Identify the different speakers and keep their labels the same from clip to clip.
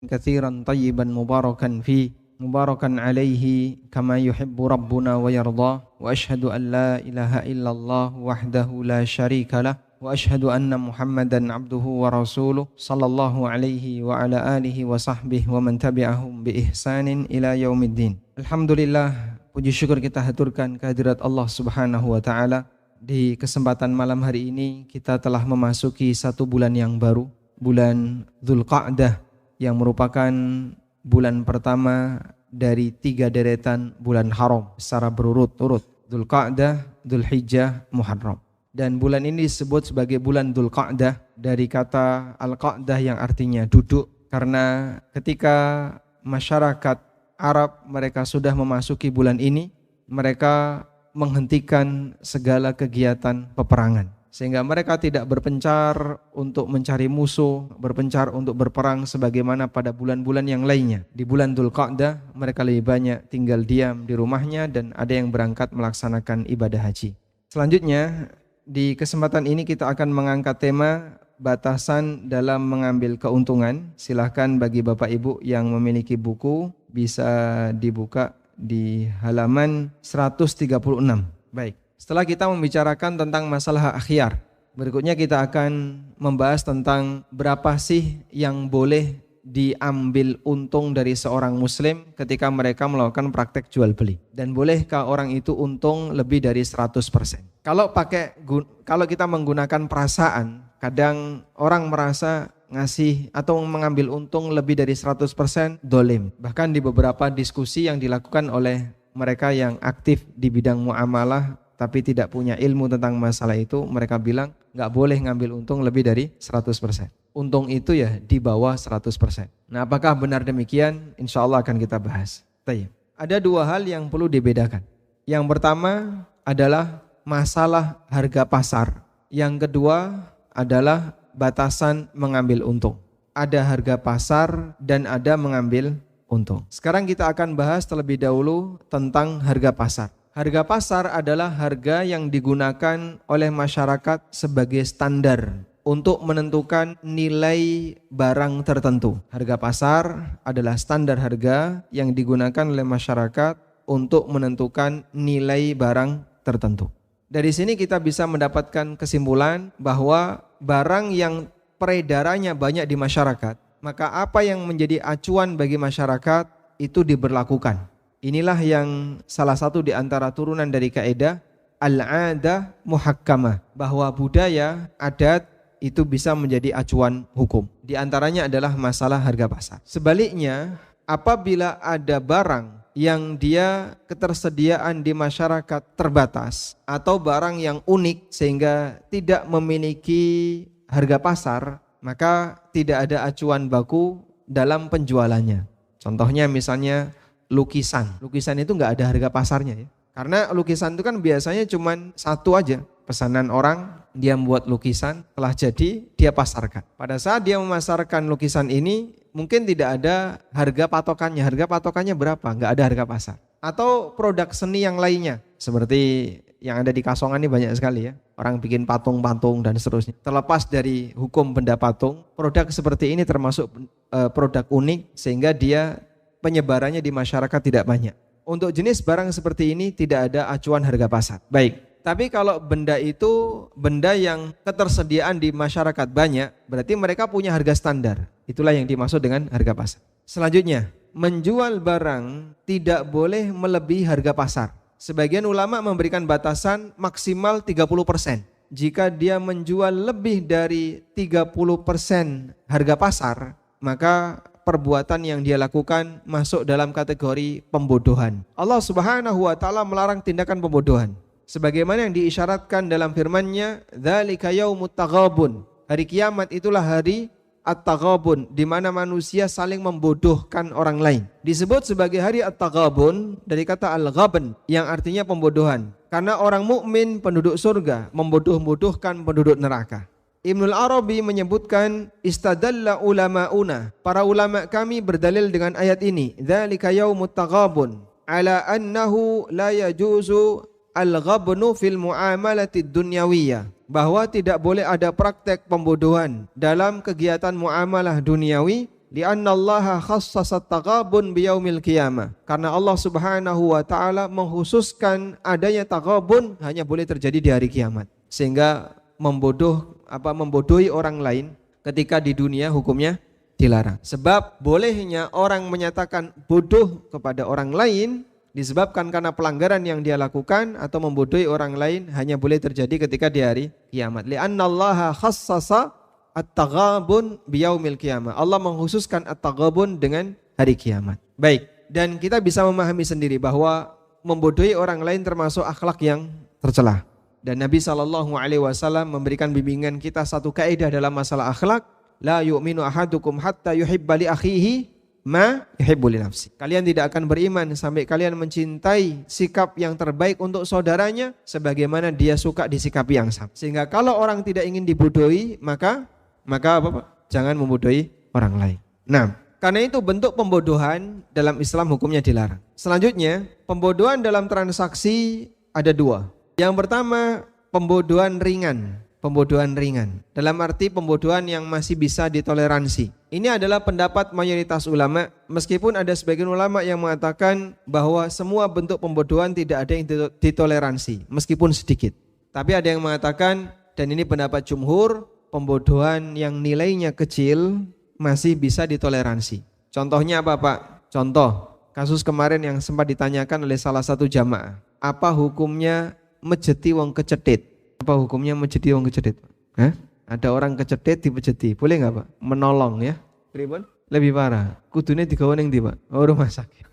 Speaker 1: كثيرا طيبا مباركا فيه مباركا عليه كما يحب ربنا ويرضى وأشهد أن لا إله إلا الله وحده لا شريك له وأشهد أن محمدا عبده ورسوله صلى الله عليه وعلى آله وصحبه ومن تبعهم بإحسان إلى يوم الدين. Alhamdulillah, puji syukur kita haturkan kehadirat Allah Subhanahu wa Ta'ala. Di kesempatan malam hari ini kita telah memasuki satu bulan yang baru, bulan Dzulqa'dah, yang merupakan bulan pertama dari 3 deretan bulan haram secara berurut-urut: Dzulqa'dah, Dzulhijjah, Muharram. Dan bulan ini disebut sebagai bulan Dzulqa'dah dari kata Al-Qa'dah yang artinya duduk, karena ketika masyarakat Arab mereka sudah memasuki bulan ini, mereka menghentikan segala kegiatan peperangan, sehingga mereka tidak berpencar untuk mencari musuh, berpencar untuk berperang sebagaimana pada bulan-bulan yang lainnya. Di bulan Dzulqa'dah mereka lebih banyak tinggal diam di rumahnya dan ada yang berangkat melaksanakan ibadah haji. Selanjutnya, di kesempatan ini kita akan mengangkat tema batasan dalam mengambil keuntungan. Silahkan bagi Bapak Ibu yang memiliki buku bisa dibuka di halaman 136. Baik, setelah kita membicarakan tentang masalah akhyar, berikutnya kita akan membahas tentang berapa sih yang boleh diambil untung dari seorang muslim ketika mereka melakukan praktek jual beli, dan bolehkah orang itu untung lebih dari 100%. Kalau kita menggunakan perasaan, kadang orang merasa ngasih atau mengambil untung lebih dari 100% dolim. Bahkan di beberapa diskusi yang dilakukan oleh mereka yang aktif di bidang muamalah tapi tidak punya ilmu tentang masalah itu, mereka bilang nggak boleh ngambil untung lebih dari 100%. Untung itu ya di bawah 100%. Nah, apakah benar demikian? Insya Allah akan kita bahas. Ada 2 hal yang perlu dibedakan. Yang pertama adalah masalah harga pasar. Yang kedua adalah batasan mengambil untung. Ada harga pasar dan ada mengambil untung. Sekarang kita akan bahas terlebih dahulu tentang harga pasar. Harga pasar adalah harga yang digunakan oleh masyarakat sebagai standar untuk menentukan nilai barang tertentu. Harga pasar adalah standar harga yang digunakan oleh masyarakat untuk menentukan nilai barang tertentu. Dari sini kita bisa mendapatkan kesimpulan bahwa barang yang peredarannya banyak di masyarakat, maka apa yang menjadi acuan bagi masyarakat itu diberlakukan. Inilah yang salah satu di antara turunan dari kaidah al-'adah muhakkamah, bahwa budaya, adat itu bisa menjadi acuan hukum. Di antaranya adalah masalah harga pasar. Sebaliknya, apabila ada barang yang dia ketersediaan di masyarakat terbatas atau barang yang unik sehingga tidak memiliki harga pasar, maka tidak ada acuan baku dalam penjualannya. Contohnya misalnya lukisan. Lukisan itu nggak ada harga pasarnya ya. Karena lukisan itu kan biasanya cuma satu aja. Pesanan orang, dia membuat lukisan, telah jadi dia pasarkan. Pada saat dia memasarkan lukisan ini, mungkin tidak ada harga patokannya. Harga patokannya berapa? Nggak ada harga pasar. Atau produk seni yang lainnya, seperti yang ada di Kasongan ini banyak sekali ya. Orang bikin patung-patung dan seterusnya. Terlepas dari hukum benda patung, produk seperti ini termasuk produk unik sehingga dia penyebarannya di masyarakat tidak banyak. Untuk jenis barang seperti ini tidak ada acuan harga pasar. Baik. Tapi kalau benda itu benda yang ketersediaan di masyarakat banyak, berarti mereka punya harga standar. Itulah yang dimaksud dengan harga pasar. Selanjutnya, menjual barang tidak boleh melebihi harga pasar. Sebagian ulama memberikan batasan maksimal 30%. Jika dia menjual lebih dari 30% harga pasar, maka perbuatan yang dia lakukan masuk dalam kategori pembodohan. Allah Subhanahu wa Ta'ala melarang tindakan pembodohan. Sebagaimana yang diisyaratkan dalam firman-Nya, dzalika yaumut taghabun. Hari kiamat itulah hari at-taghabun, di mana manusia saling membodohkan orang lain. Disebut sebagai hari at-taghabun dari kata al-ghabn yang artinya pembodohan. Karena orang mukmin penduduk surga membodoh-bodohkan penduduk neraka. Ibnul Arabi menyebutkan istadalla ulama'una. Para ulama kami berdalil dengan ayat ini, dzalika yaumut taghabun ala annahu la yajuzu al-ghabnu fil mu'amalati dunyawiyah, bahwa tidak boleh ada praktek pembodohan dalam kegiatan muamalah duniawi Li'anna Allah khassasa taghabun biyaumil qiyamah. Karena Allah Subhanahu wa taala menghususkan adanya taghabun hanya boleh terjadi di hari kiamat. Sehingga membodohi orang lain ketika di dunia hukumnya dilarang. Sebab bolehnya orang menyatakan bodoh kepada orang lain disebabkan karena pelanggaran yang dia lakukan atau membodohi orang lain hanya boleh terjadi ketika di hari kiamat. Li'anna Allah khassasa at-taghabun biyaumil qiyamah. Allah mengkhususkan at-taghabun dengan hari kiamat. Baik, dan kita bisa memahami sendiri bahwa membodohi orang lain termasuk akhlak yang tercela. Dan Nabi SAW memberikan bimbingan kita satu kaidah dalam masalah akhlak, la yu'minu ahadukum hatta yuhibba li akhihi ma yuhibbu li nafsi. Kalian tidak akan beriman sampai kalian mencintai sikap yang terbaik untuk saudaranya sebagaimana dia suka disikapi yang sama. Sehingga kalau orang tidak ingin dibodohi, maka apa Pak? Jangan membodohi orang lain. Nah, karena itu bentuk pembodohan dalam Islam hukumnya dilarang. Selanjutnya, pembodohan dalam transaksi ada dua. Yang pertama, pembodohan ringan. Pembodohan ringan dalam arti pembodohan yang masih bisa ditoleransi. Ini adalah pendapat mayoritas ulama, meskipun ada sebagian ulama yang mengatakan bahwa semua bentuk pembodohan tidak ada yang ditoleransi, meskipun sedikit. Tapi ada yang mengatakan, dan ini pendapat jumhur, pembodohan yang nilainya kecil masih bisa ditoleransi. Contohnya apa Pak? Contoh, kasus kemarin yang sempat ditanyakan oleh salah satu jamaah. Apa hukumnya mejeti wong kecetit? Apa hukumnya mejeti wong kecetit? Ada orang kecetit dipejeti, boleh nggak Pak? Menolong ya? Pripun? Lebih parah. Kudune digawe ning ndi Pak? Oh, rumah sakit.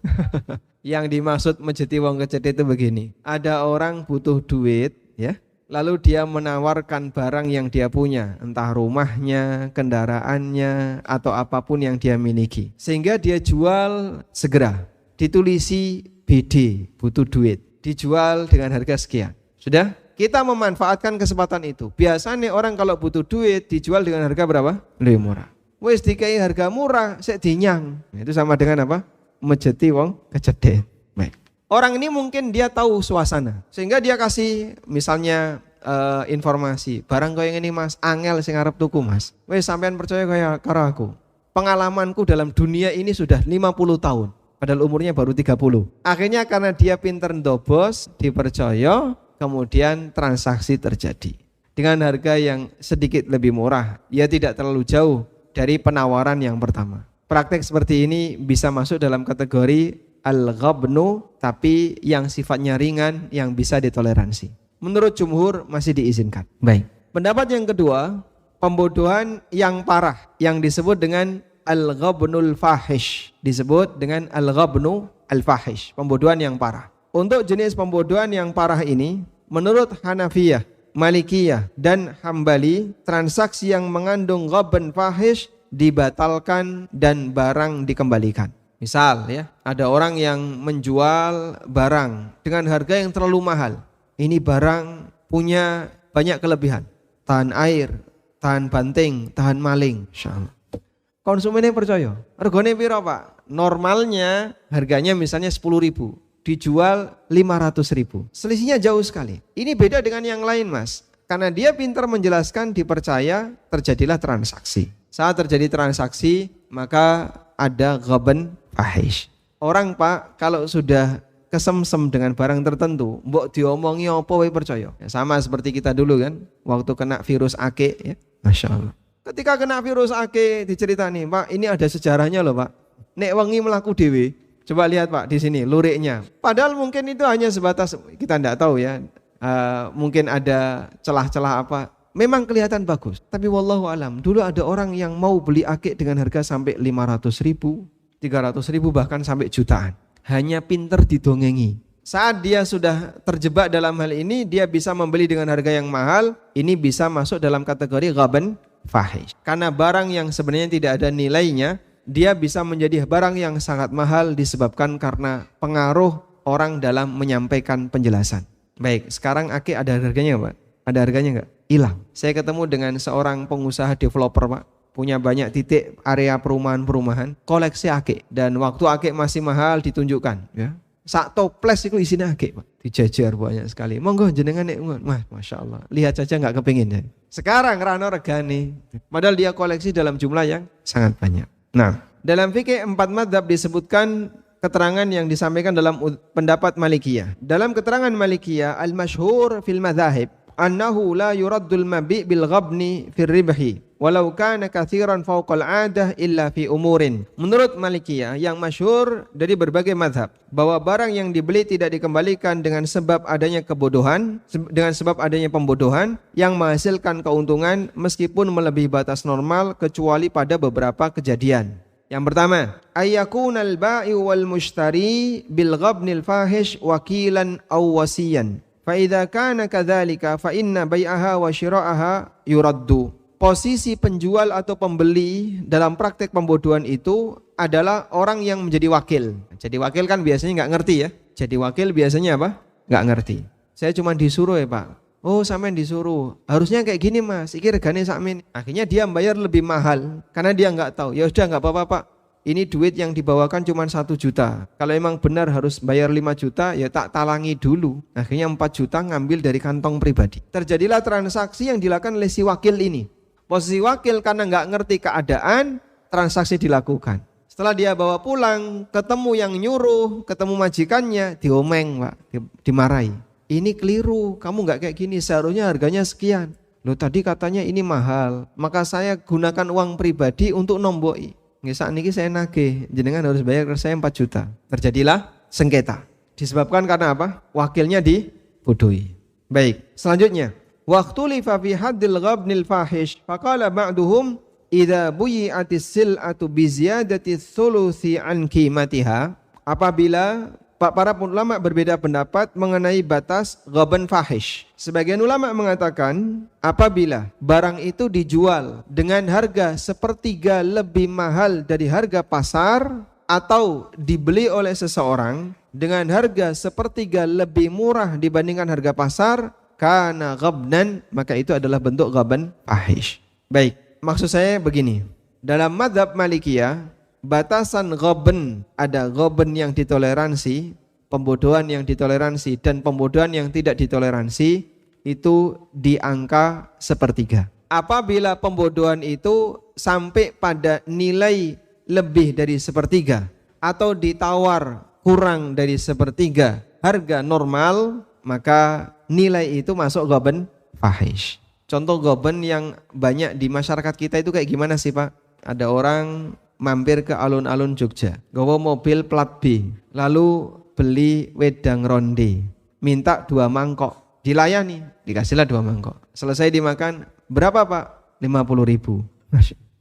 Speaker 1: Yang dimaksud mejeti wong kecetit itu begini. Ada orang butuh duit ya. Lalu dia menawarkan barang yang dia punya, entah rumahnya, kendaraannya, atau apapun yang dia miliki. Sehingga dia jual segera, ditulisi BD, butuh duit, dijual dengan harga sekian. Sudah? Kita memanfaatkan kesempatan itu. Biasanya orang kalau butuh duit dijual dengan harga berapa? Lebih murah. Wes dikai harga murah, sik dinyang. Itu sama dengan apa? Mejeti wong kecedet. Baik. Orang ini mungkin dia tahu suasana, sehingga dia kasih misalnya informasi, barang kaya ini Mas, angel sing arep tuku Mas. Wes sampean percaya kaya karo aku. Pengalamanku dalam dunia ini sudah 50 tahun, padahal umurnya baru 30. Akhirnya karena dia pinter ndobos, dipercaya, kemudian transaksi terjadi. Dengan harga yang sedikit lebih murah, ya tidak terlalu jauh dari penawaran yang pertama. Praktek seperti ini bisa masuk dalam kategori al-ghabnu, tapi yang sifatnya ringan, yang bisa ditoleransi. Menurut jumhur masih diizinkan. Baik. Pendapat yang kedua, pembodohan yang parah, yang disebut dengan al-ghabnul fahish. Disebut dengan al-ghabnu al-fahish, pembodohan yang parah. Untuk jenis pembodohan yang parah ini, menurut Hanafiyah, Malikiyah, dan Hambali, transaksi yang mengandung ghabn fahish dibatalkan dan barang dikembalikan. Misal ya, ada orang yang menjual barang dengan harga yang terlalu mahal. Ini barang punya banyak kelebihan. Tahan air, tahan banting, tahan maling. Insyaallah. Konsumennya percaya. Regane piro Pak? Normalnya harganya misalnya 10.000. Dijual 500.000. Selisihnya jauh sekali. Ini beda dengan yang lain Mas. Karena dia pintar menjelaskan, dipercaya, terjadilah transaksi. Saat terjadi transaksi, maka ada ghabn fahish. Orang Pak kalau sudah kesemsem dengan barang tertentu, mbok diomongi apa wae percaya. Ya, sama seperti kita dulu kan, waktu kena virus akik ya. Masya Allah. Ketika kena virus akik diceritani, Pak, ini ada sejarahnya loh Pak. Nek wengi melaku dhewe, coba lihat Pak di sini luriknya. Padahal mungkin itu hanya sebatas, kita tidak tahu ya. Mungkin ada celah-celah apa. Memang kelihatan bagus. Tapi wallahu alam, dulu ada orang yang mau beli akik dengan harga sampai 500.000, 300.000, bahkan sampai jutaan. Hanya pinter didongengi. Saat dia sudah terjebak dalam hal ini, dia bisa membeli dengan harga yang mahal. Ini bisa masuk dalam kategori ghabn fahish. Karena barang yang sebenarnya tidak ada nilainya, dia bisa menjadi barang yang sangat mahal disebabkan karena pengaruh orang dalam menyampaikan penjelasan. Baik, sekarang akik ada harganya Pak? Ada harganya enggak? Hilang. Saya ketemu dengan seorang pengusaha developer Pak, punya banyak titik area perumahan-perumahan, koleksi akik, dan waktu akik masih mahal ditunjukkan ya. Sak toples itu isinya akik Pak, dijajar banyak sekali. Monggo jenengan nek, Masya Allah, lihat saja enggak kepingin ya. Sekarang rano regane, padahal dia koleksi dalam jumlah yang sangat banyak. Nah, dalam fikih 4 mazhab disebutkan keterangan yang disampaikan dalam pendapat Malikiyah. Dalam keterangan Malikiyah, al-masyhur fil madzahib annahu la yuraddul mabi' bil ghabni fir ribhi walau kana katsiran fawqal 'adah illa fi umurin. Menurut Malikiyah yang masyhur dari berbagai mazhab bahwa barang yang dibeli tidak dikembalikan dengan sebab adanya kebodohan, dengan sebab adanya pembodohan yang menghasilkan keuntungan meskipun melebihi batas normal kecuali pada beberapa kejadian. Yang pertama, ayyakunal ba'i wal mushtari bil ghabnil fahish wakilan aw wasiyan. Fa idza kana kadzalika fa inna bai'aha wa shira'aha yuraddu. Posisi penjual atau pembeli dalam praktek pembodohan itu adalah orang yang menjadi wakil. Jadi wakil kan biasanya nggak ngerti ya. Jadi wakil biasanya apa? Nggak ngerti. Saya cuma disuruh ya Pak. Oh sampean disuruh, harusnya kayak gini mas, iki regane sakmen. Akhirnya dia bayar lebih mahal karena dia nggak tahu. Ya sudah nggak apa-apa Pak, ini duit yang dibawakan cuma 1 juta. Kalau emang benar harus bayar 5 juta ya tak talangi dulu. Akhirnya 4 juta ngambil dari kantong pribadi. Terjadilah transaksi yang dilakukan oleh si wakil ini. Posisi wakil karena nggak ngerti keadaan, transaksi dilakukan. Setelah dia bawa pulang, ketemu yang nyuruh, ketemu majikannya, diomeng Pak, dimarahi. Ini keliru, kamu nggak kayak gini, seharusnya harganya sekian. Loh tadi katanya ini mahal, maka saya gunakan uang pribadi untuk nomboi. Nggih saat ini saya nagih, jenengan harus bayar ke saya 4 juta. Terjadilah sengketa. Disebabkan karena apa? Wakilnya dibodohi. Baik, selanjutnya. Waktu li fi haddil ghabnil fahish, faqala ba'duhum idza buyi'atis sil'atu bi ziyadati thuluthi an qimatiha. Apabila para ulama berbeda pendapat mengenai batas ghaban fahish. Sebagian ulama mengatakan apabila barang itu dijual dengan harga 1/3 lebih mahal dari harga pasar atau dibeli oleh seseorang dengan harga 1/3 lebih murah dibandingkan harga pasar, kana ghabnan, maka itu adalah bentuk ghaban fahish. Baik, maksud saya begini. Dalam mazhab Malikiyah, batasan ghaban, ada ghaban yang ditoleransi, pembodohan yang ditoleransi dan pembodohan yang tidak ditoleransi itu di angka 1/3. Apabila pembodohan itu sampai pada nilai lebih dari 1/3 atau ditawar kurang dari 1/3 harga normal, maka nilai itu masuk ghaban fahish. Contoh ghaban yang banyak di masyarakat kita itu kayak gimana sih Pak? Ada orang mampir ke alun-alun Jogja, gawa mobil plat B, lalu beli wedang ronde, minta 2 mangkok, dilayani, dikasihlah 2 mangkok. Selesai dimakan, berapa Pak? 50.000.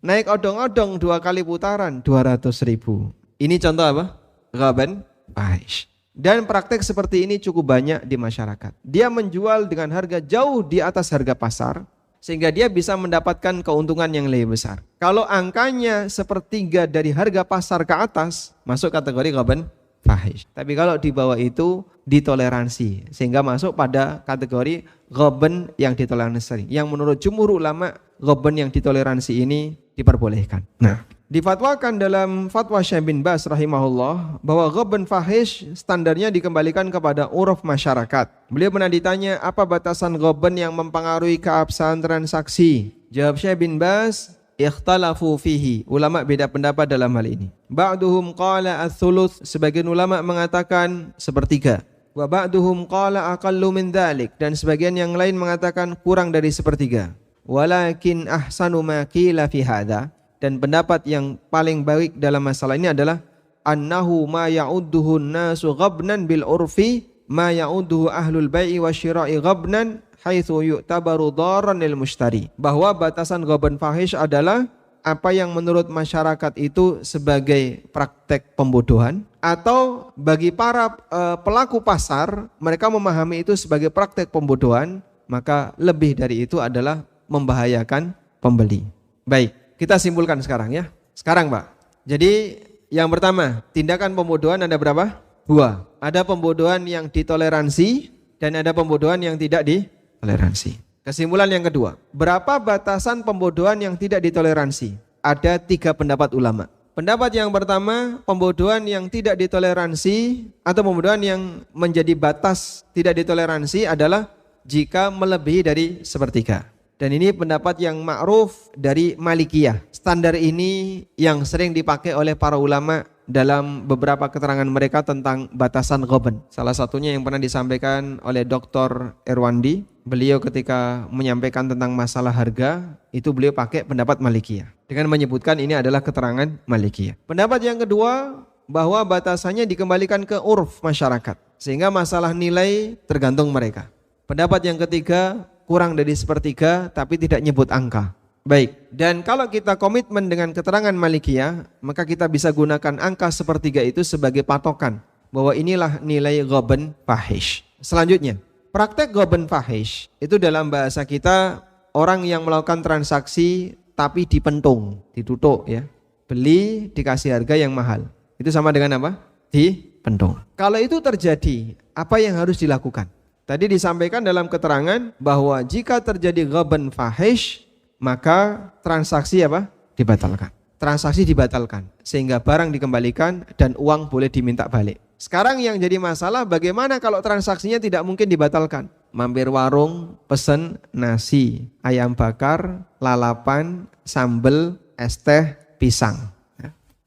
Speaker 1: Naik odong-odong 2 kali putaran, 200.000. Ini contoh apa? Ghaban fahish. Dan praktek seperti ini cukup banyak di masyarakat. Dia menjual dengan harga jauh di atas harga pasar, sehingga dia bisa mendapatkan keuntungan yang lebih besar. Kalau angkanya 1/3 dari harga pasar ke atas, masuk kategori ghaban fahish. Tapi kalau di bawah itu ditoleransi, sehingga masuk pada kategori ghaban yang ditoleransi. Yang menurut jumhur ulama, ghaban yang ditoleransi ini diperbolehkan. Nah, difatwakan dalam fatwa Syekh bin Baz rahimahullah bahwa ghaban fahish standarnya dikembalikan kepada uruf masyarakat. Beliau pernah ditanya apa batasan ghaban yang mempengaruhi keabsahan transaksi. Jawab Syekh bin Baz, ikhtalafu fihi. Ulama beda pendapat dalam hal ini. Ba'duhum qala ats-tsuluts, sebagian ulama mengatakan 1/3. Wa ba'duhum qala aqallu min dzalik, dan sebagian yang lain mengatakan kurang dari 1/3. Walakin ahsanu ma qila fi hadza, dan pendapat yang paling baik dalam masalah ini adalah annahu ma ya'udduhu an-nasu ghabnan bil urfi ma ya'udduhu ahlul bai'i wasyira'i ghabnan haitsu yu'tabaru dharran lil mushtari. Bahwa batasan ghaban fahish adalah apa yang menurut masyarakat itu sebagai praktek pembodohan, atau bagi para pelaku pasar mereka memahami itu sebagai praktek pembodohan, maka lebih dari itu adalah membahayakan pembeli. Baik, kita simpulkan sekarang ya. Sekarang Pak, jadi yang pertama, tindakan pembodohan ada berapa? 2. Ada pembodohan yang ditoleransi dan ada pembodohan yang tidak ditoleransi. Kesimpulan yang kedua, berapa batasan pembodohan yang tidak ditoleransi? Ada 3 pendapat ulama. Pendapat yang pertama, pembodohan yang tidak ditoleransi atau pembodohan yang menjadi batas tidak ditoleransi adalah jika melebihi dari 1/3. Dan ini pendapat yang ma'ruf dari Malikiyah. Standar ini yang sering dipakai oleh para ulama dalam beberapa keterangan mereka tentang batasan ghaban. Salah satunya yang pernah disampaikan oleh Dr. Erwandi. Beliau ketika menyampaikan tentang masalah harga, itu beliau pakai pendapat Malikiyah dengan menyebutkan ini adalah keterangan Malikiyah. Pendapat yang kedua, bahwa batasannya dikembalikan ke urf masyarakat, sehingga masalah nilai tergantung mereka. Pendapat yang ketiga, kurang dari sepertiga tapi tidak nyebut angka. Baik, dan kalau kita komitmen dengan keterangan Malikiyah, maka kita bisa gunakan angka sepertiga itu sebagai patokan bahwa inilah nilai ghaban fahish. Selanjutnya, praktek ghaban fahish itu dalam bahasa kita orang yang melakukan transaksi tapi dipentung, ditutuk ya. Beli dikasih harga yang mahal. Itu sama dengan apa? Dipentung. Kalau itu terjadi, apa yang harus dilakukan? Tadi disampaikan dalam keterangan bahwa jika terjadi ghaban fahish, maka transaksi apa? Dibatalkan. Transaksi dibatalkan sehingga barang dikembalikan dan uang boleh diminta balik. Sekarang yang jadi masalah bagaimana kalau transaksinya tidak mungkin dibatalkan? Mampir warung, pesen nasi, ayam bakar, lalapan, sambal, es teh, pisang.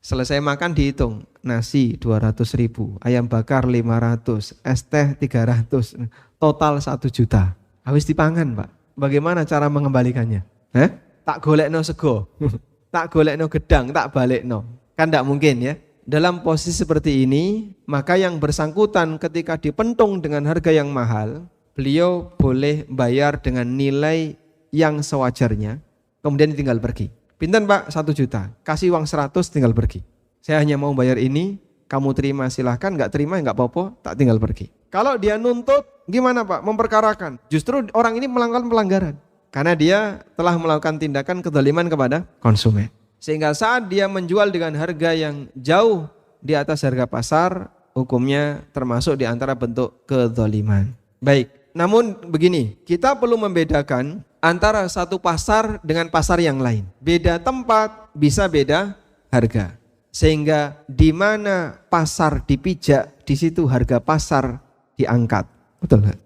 Speaker 1: Selesai makan dihitung, nasi 200.000, ayam bakar 500, es teh 300, total 1 juta. Habis dipangan Pak. Bagaimana cara mengembalikannya? Tak golekno sego, tak golekno gedang, tak balekno. Kan tidak mungkin ya. Dalam posisi seperti ini, maka yang bersangkutan ketika dipentung dengan harga yang mahal, beliau boleh bayar dengan nilai yang sewajarnya, kemudian tinggal pergi. Pinten Pak? 1 juta, kasih uang 100 tinggal pergi. Saya hanya mau bayar ini, kamu terima silahkan, nggak terima nggak apa-apa, tak tinggal pergi. Kalau dia nuntut, gimana Pak? Memperkarakan. Justru orang ini melakukan pelanggaran. Karena dia telah melakukan tindakan kezaliman kepada konsumen. Sehingga saat dia menjual dengan harga yang jauh di atas harga pasar, hukumnya termasuk di antara bentuk kezaliman. Baik, namun begini, kita perlu membedakan antara satu pasar dengan pasar yang lain. Beda tempat, bisa beda harga. Sehingga di mana pasar dipijak, di situ harga pasar diangkat. Betul nggak?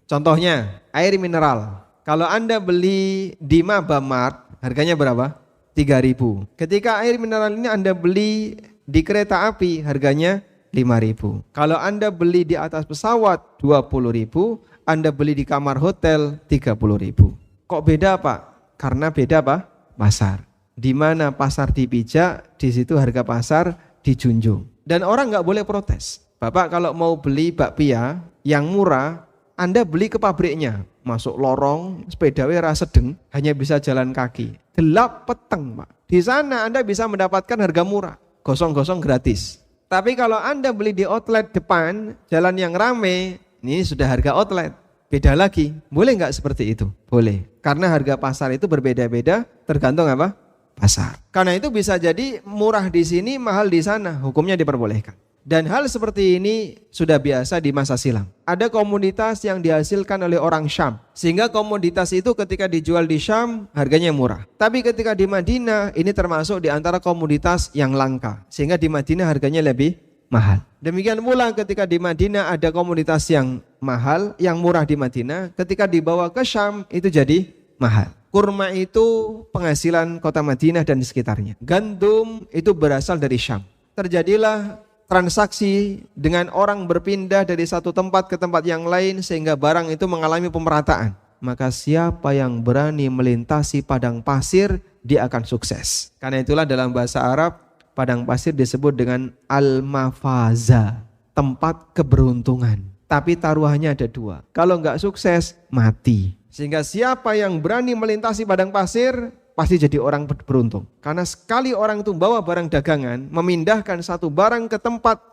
Speaker 1: Contohnya, air mineral. Kalau Anda beli di Mabamart, harganya berapa? 3.000. Ketika air mineral ini Anda beli di kereta api, harganya 5.000. Kalau Anda beli di atas pesawat, 20.000. Anda beli di kamar hotel, 30.000. Kok beda Pak? Karena beda apa? Pasar. Di mana pasar dipijak, di situ harga pasar dijunjung. Dan orang nggak boleh protes. Bapak kalau mau beli bakpia yang murah, Anda beli ke pabriknya. Masuk lorong, sepeda ra sedeng, hanya bisa jalan kaki. Gelap peteng Pak. Di sana Anda bisa mendapatkan harga murah, gosong-gosong gratis. Tapi kalau Anda beli di outlet depan, jalan yang rame, ini sudah harga outlet. Beda lagi, boleh nggak seperti itu? Boleh, karena harga pasar itu berbeda-beda tergantung apa? Pasar. Karena itu bisa jadi murah di sini, mahal di sana, hukumnya diperbolehkan. Dan hal seperti ini sudah biasa di masa silam. Ada komoditas yang dihasilkan oleh orang Syam. Sehingga komoditas itu ketika dijual di Syam harganya murah. Tapi ketika di Madinah ini termasuk di antara komoditas yang langka. Sehingga di Madinah harganya lebih mahal. Demikian pula ketika di Madinah ada komoditas yang mahal, yang murah di Madinah. Ketika dibawa ke Syam itu jadi mahal. Kurma itu penghasilan kota Madinah dan di sekitarnya. Gandum itu berasal dari Syam. Terjadilah transaksi dengan orang berpindah dari satu tempat ke tempat yang lain sehingga barang itu mengalami pemerataan. Maka siapa yang berani melintasi padang pasir, dia akan sukses. Karena itulah dalam bahasa Arab, padang pasir disebut dengan al-mafaza, tempat keberuntungan. Tapi taruhannya ada 2. Kalau enggak sukses, mati. Sehingga siapa yang berani melintasi padang pasir, pasti jadi orang beruntung. Karena sekali orang itu bawa barang dagangan, memindahkan satu barang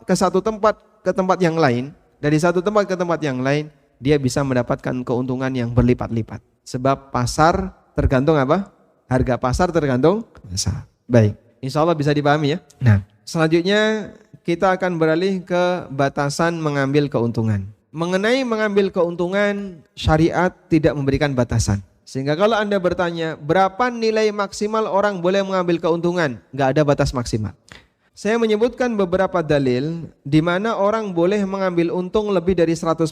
Speaker 1: ke satu tempat ke tempat yang lain, dari satu tempat ke tempat yang lain, dia bisa mendapatkan keuntungan yang berlipat-lipat. Sebab pasar tergantung apa? Harga pasar tergantung pasar. Baik, insya Allah bisa dipahami ya. Nah, selanjutnya kita akan beralih ke batasan mengambil keuntungan. Mengenai mengambil keuntungan, syariat tidak memberikan batasan. Sehingga kalau Anda bertanya, berapa nilai maksimal orang boleh mengambil keuntungan? Nggak ada batas maksimal. Saya menyebutkan beberapa dalil di mana orang boleh mengambil untung lebih dari 100%.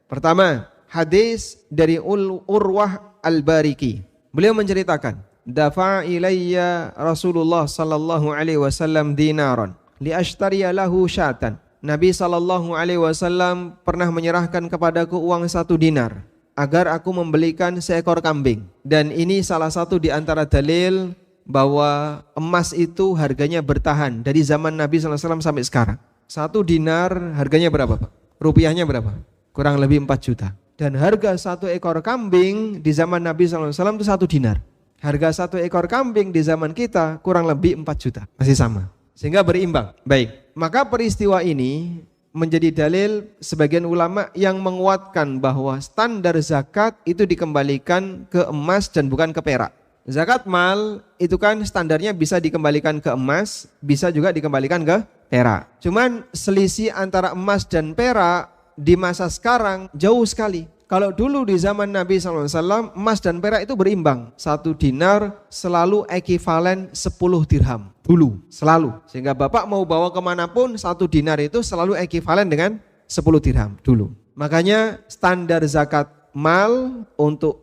Speaker 1: Pertama, hadis dari Urwah Al-Bariki. Beliau menceritakan, dafa ilayya Rasulullah sallallahu alaihi wasallam dinaran li ashtariya lahu syatan. Nabi sallallahu alaihi wasallam pernah menyerahkan kepadaku uang 1 dinar agar aku membelikan seekor kambing. Dan ini salah satu di antara dalil bahwa emas itu harganya bertahan dari zaman Nabi sallallahu alaihi wasallam sampai sekarang. 1 dinar harganya berapa, Pak? Rupiahnya berapa? Kurang lebih 4 juta. Dan harga 1 ekor kambing di zaman Nabi sallallahu alaihi wasallam itu 1 dinar. Harga 1 ekor kambing di zaman kita kurang lebih 4 juta. Masih sama. Sehingga berimbang. Baik. Maka peristiwa ini menjadi dalil sebagian ulama yang menguatkan bahwa standar zakat itu dikembalikan ke emas dan bukan ke perak. Zakat mal itu kan standarnya bisa dikembalikan ke emas, bisa juga dikembalikan ke perak. Cuman selisih antara emas dan perak di masa sekarang jauh sekali. Kalau dulu di zaman Nabi SAW, emas dan perak itu berimbang. 1 dinar selalu ekivalen 10 dirham. Dulu, selalu. Sehingga Bapak mau bawa kemanapun, 1 dinar itu selalu ekivalen dengan 10 dirham dulu. Makanya standar zakat mal untuk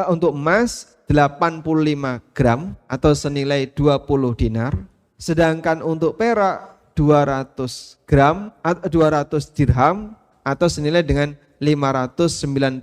Speaker 1: untuk emas 85 gram atau senilai 20 dinar. Sedangkan untuk perak 200 gram atau 200 dirham atau senilai dengan 595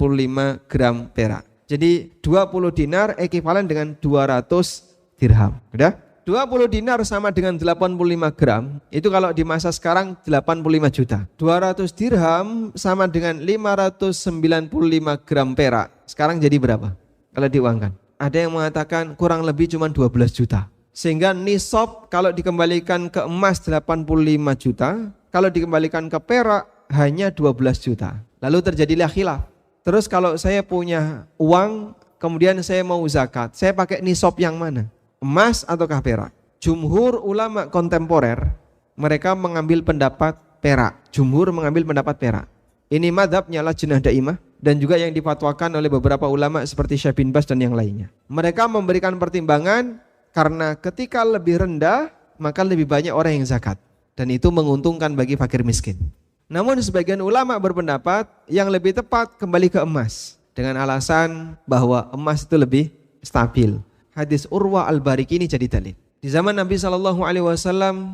Speaker 1: gram perak. Jadi 20 dinar ekivalen dengan 200 dirham. Udah? 20 dinar sama dengan 85 gram. Itu kalau di masa sekarang 85 juta. 200 dirham sama dengan 595 gram perak. Sekarang jadi berapa? Kalau diuangkan. Ada yang mengatakan kurang lebih cuma 12 juta. Sehingga nisab kalau dikembalikan ke emas 85 juta, kalau dikembalikan ke perak hanya 12 juta. Lalu terjadilah khilaf. Terus kalau saya punya uang, kemudian saya mau zakat, saya pakai nisab yang mana? Emas ataukah perak? Jumhur ulama kontemporer, mereka mengambil pendapat perak. Jumhur mengambil pendapat perak. Ini madhabnya Lajnah Daimah dan juga yang difatwakan oleh beberapa ulama seperti Syekh bin Baz dan yang lainnya. Mereka memberikan pertimbangan karena ketika lebih rendah, maka lebih banyak orang yang zakat. Dan itu menguntungkan bagi fakir miskin. Namun sebagian ulama berpendapat yang lebih tepat kembali ke emas dengan alasan bahwa emas itu lebih stabil. Hadis Urwah Al-Bariki ini jadi dalil. Di zaman Nabi SAW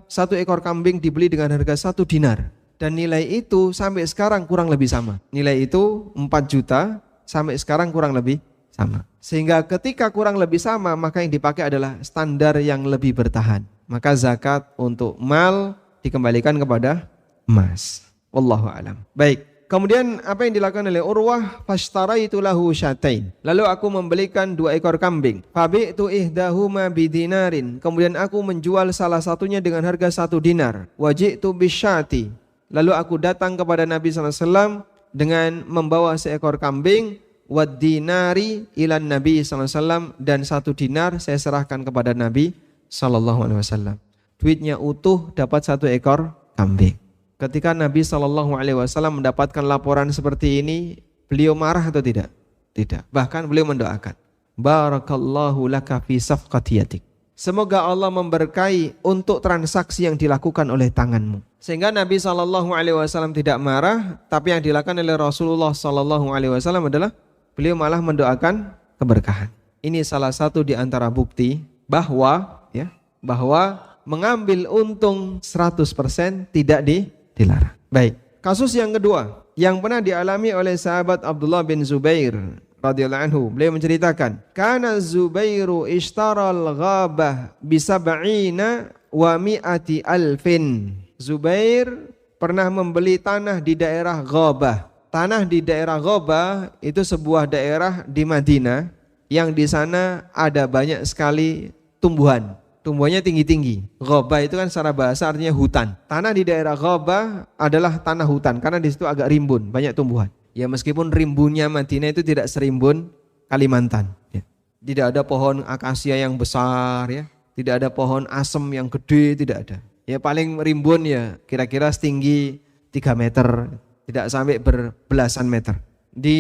Speaker 1: 1 ekor kambing dibeli dengan harga 1 dinar dan nilai itu sampai sekarang kurang lebih sama. Nilai itu 4 juta sampai sekarang kurang lebih sama. Sehingga ketika kurang lebih sama maka yang dipakai adalah standar yang lebih bertahan. Maka zakat untuk mal dikembalikan kepada emas. Wallahu a'lam. Baik. Kemudian apa yang dilakukan oleh Urwah? Fashtaraitu lahu syatain. Lalu aku membelikan 2 ekor kambing. Fabi'tu ihdahuma bidinarin. Kemudian aku menjual salah satunya dengan harga 1 dinar. Waji'tu bisyati. Lalu aku datang kepada Nabi SAW dengan membawa seekor kambing. Wad dinari ilan Nabi SAW. Dan 1 dinar saya serahkan kepada Nabi SAW. Duitnya utuh dapat 1 ekor kambing. Ketika Nabi SAW mendapatkan laporan seperti ini, beliau marah atau tidak? Tidak. Bahkan beliau mendoakan, Barakallahu laka fi safqati yadik. Semoga Allah memberkahi untuk transaksi yang dilakukan oleh tanganmu. Sehingga Nabi SAW tidak marah, tapi yang dilakukan oleh Rasulullah SAW adalah beliau malah mendoakan keberkahan. Ini salah satu di antara bukti bahwa mengambil untung 100% tidak dilarang. Baik, kasus yang kedua yang pernah dialami oleh sahabat Abdullah bin Zubair radhiyallahu anhu. Beliau menceritakan, kana Zubairu ishtaral ghabah bisab'ina wa mi'ati alfin. Zubair pernah membeli tanah di daerah Ghabah. Tanah di daerah Ghabah itu sebuah daerah di Madinah yang di sana ada banyak sekali tumbuhan. Tumbuhannya tinggi-tinggi. Ghabah itu kan secara bahasa artinya hutan. Tanah di daerah Ghabah adalah tanah hutan karena di situ agak rimbun, banyak tumbuhan. Ya meskipun rimbunnya Madinah itu tidak serimbun Kalimantan. Ya. Tidak ada pohon akasia yang besar, ya. Tidak ada pohon asem yang gede, tidak ada. Ya paling rimbun ya kira-kira setinggi 3 meter, tidak sampai berbelasan meter. Di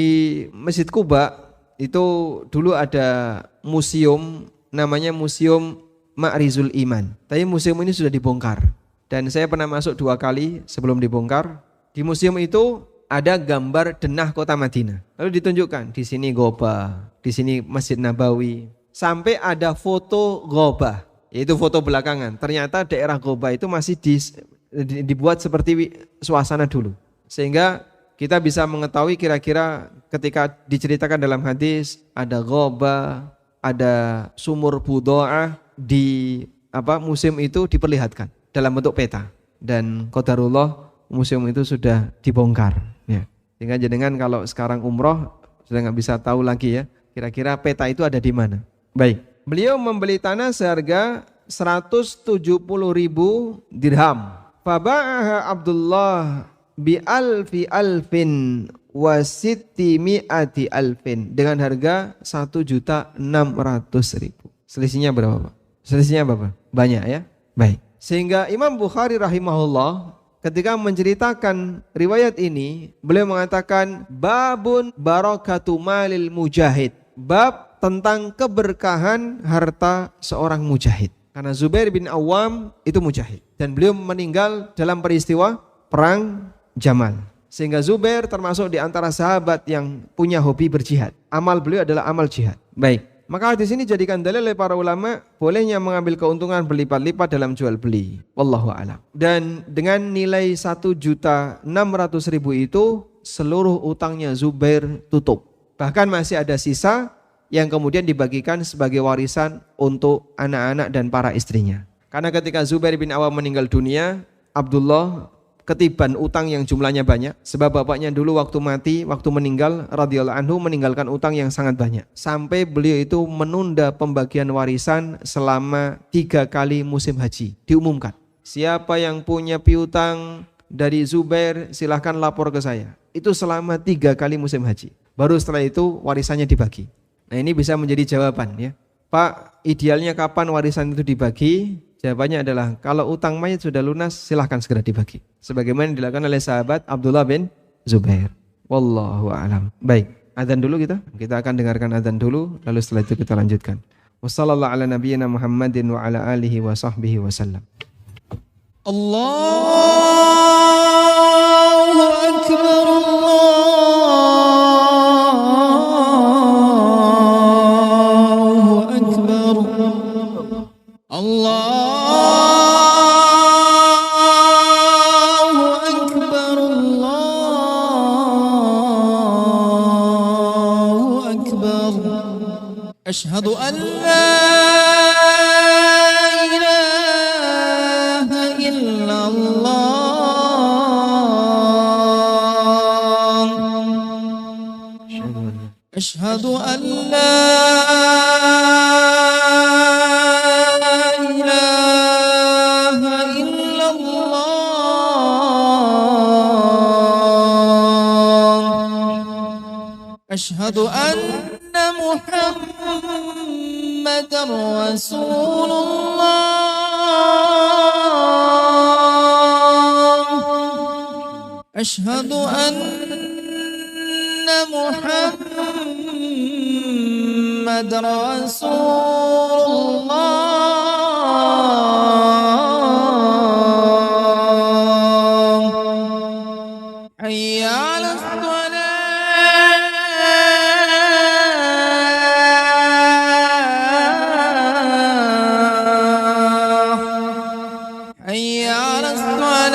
Speaker 1: Masjid Quba itu dulu ada museum, namanya Museum Ma'rizul Iman. Tapi museum ini sudah dibongkar. Dan saya pernah masuk 2 kali sebelum dibongkar. Di museum itu ada gambar denah kota Madinah. Lalu ditunjukkan di sini Ghoba, di sini Masjid Nabawi. Sampai ada foto Ghoba, yaitu foto belakangan. Ternyata daerah Ghoba itu masih dibuat seperti suasana dulu. Sehingga kita bisa mengetahui kira-kira ketika diceritakan dalam hadis ada Ghoba, ada sumur Budo'ah di museum itu diperlihatkan dalam bentuk peta. Dan qadarullah museum itu sudah dibongkar. Ya. Sehingga jenengan kalau sekarang umroh sudah nggak bisa tahu lagi ya, kira-kira peta itu ada di mana. Baik, beliau membeli tanah seharga 170.000 dirham. Faba'aha Abdullah bi alfi alfin wa sitti mi'ati alfin, dengan harga 1.600.000. Selisihnya berapa, Pak? Selisihnya berapa? Banyak ya? Baik. Sehingga Imam Bukhari rahimahullah ketika menceritakan riwayat ini, beliau mengatakan babun barakatu malil mujahid. Bab tentang keberkahan harta seorang mujahid. Karena Zubair bin Awam itu mujahid dan beliau meninggal dalam peristiwa perang Jamal. Sehingga Zubair termasuk di antara sahabat yang punya hobi berjihad. Amal beliau adalah amal jihad. Baik, maka di sini jadikan dalil oleh para ulama bolehnya mengambil keuntungan berlipat-lipat dalam jual beli. Wallahu a'lam. Dan dengan nilai 1.600.000 itu seluruh utangnya Zubair tutup. Bahkan masih ada sisa yang kemudian dibagikan sebagai warisan untuk anak-anak dan para istrinya. Karena ketika Zubair bin Awam meninggal dunia, Abdullah ketiban utang yang jumlahnya banyak. Sebab bapaknya dulu waktu meninggal radhiyallahu anhu meninggalkan utang yang sangat banyak. Sampai beliau itu menunda pembagian warisan selama 3 kali musim haji. Diumumkan, siapa yang punya piutang dari Zubair silahkan lapor ke saya. Itu selama 3 kali musim haji. Baru setelah itu warisannya dibagi. Nah ini bisa menjadi jawaban ya. Pak, idealnya kapan warisan itu dibagi? Jawabannya adalah kalau utang mayit sudah lunas silahkan segera dibagi. Sebagaimana yang dilakukan oleh sahabat Abdullah bin Zubair. Wallahu a'lam. Baik, adzan dulu kita. Kita akan dengarkan adzan dulu, lalu setelah itu kita lanjutkan. Wassallallahu ala nabiyyina Muhammadin wa ala alihi wa sahbihi wasallam. Allahu akbar, Allahu akbar, Allahu akbar, Allahu akbar. Asyhadu an la ilaha illallah. Asyhadu an la ilaha illallah. Asyhadu anna Muhammadar Rasulullah. Asyhadu anna Muhammadar Rasulullah. Hayya 'alas shalah. Hayya 'alas shalah.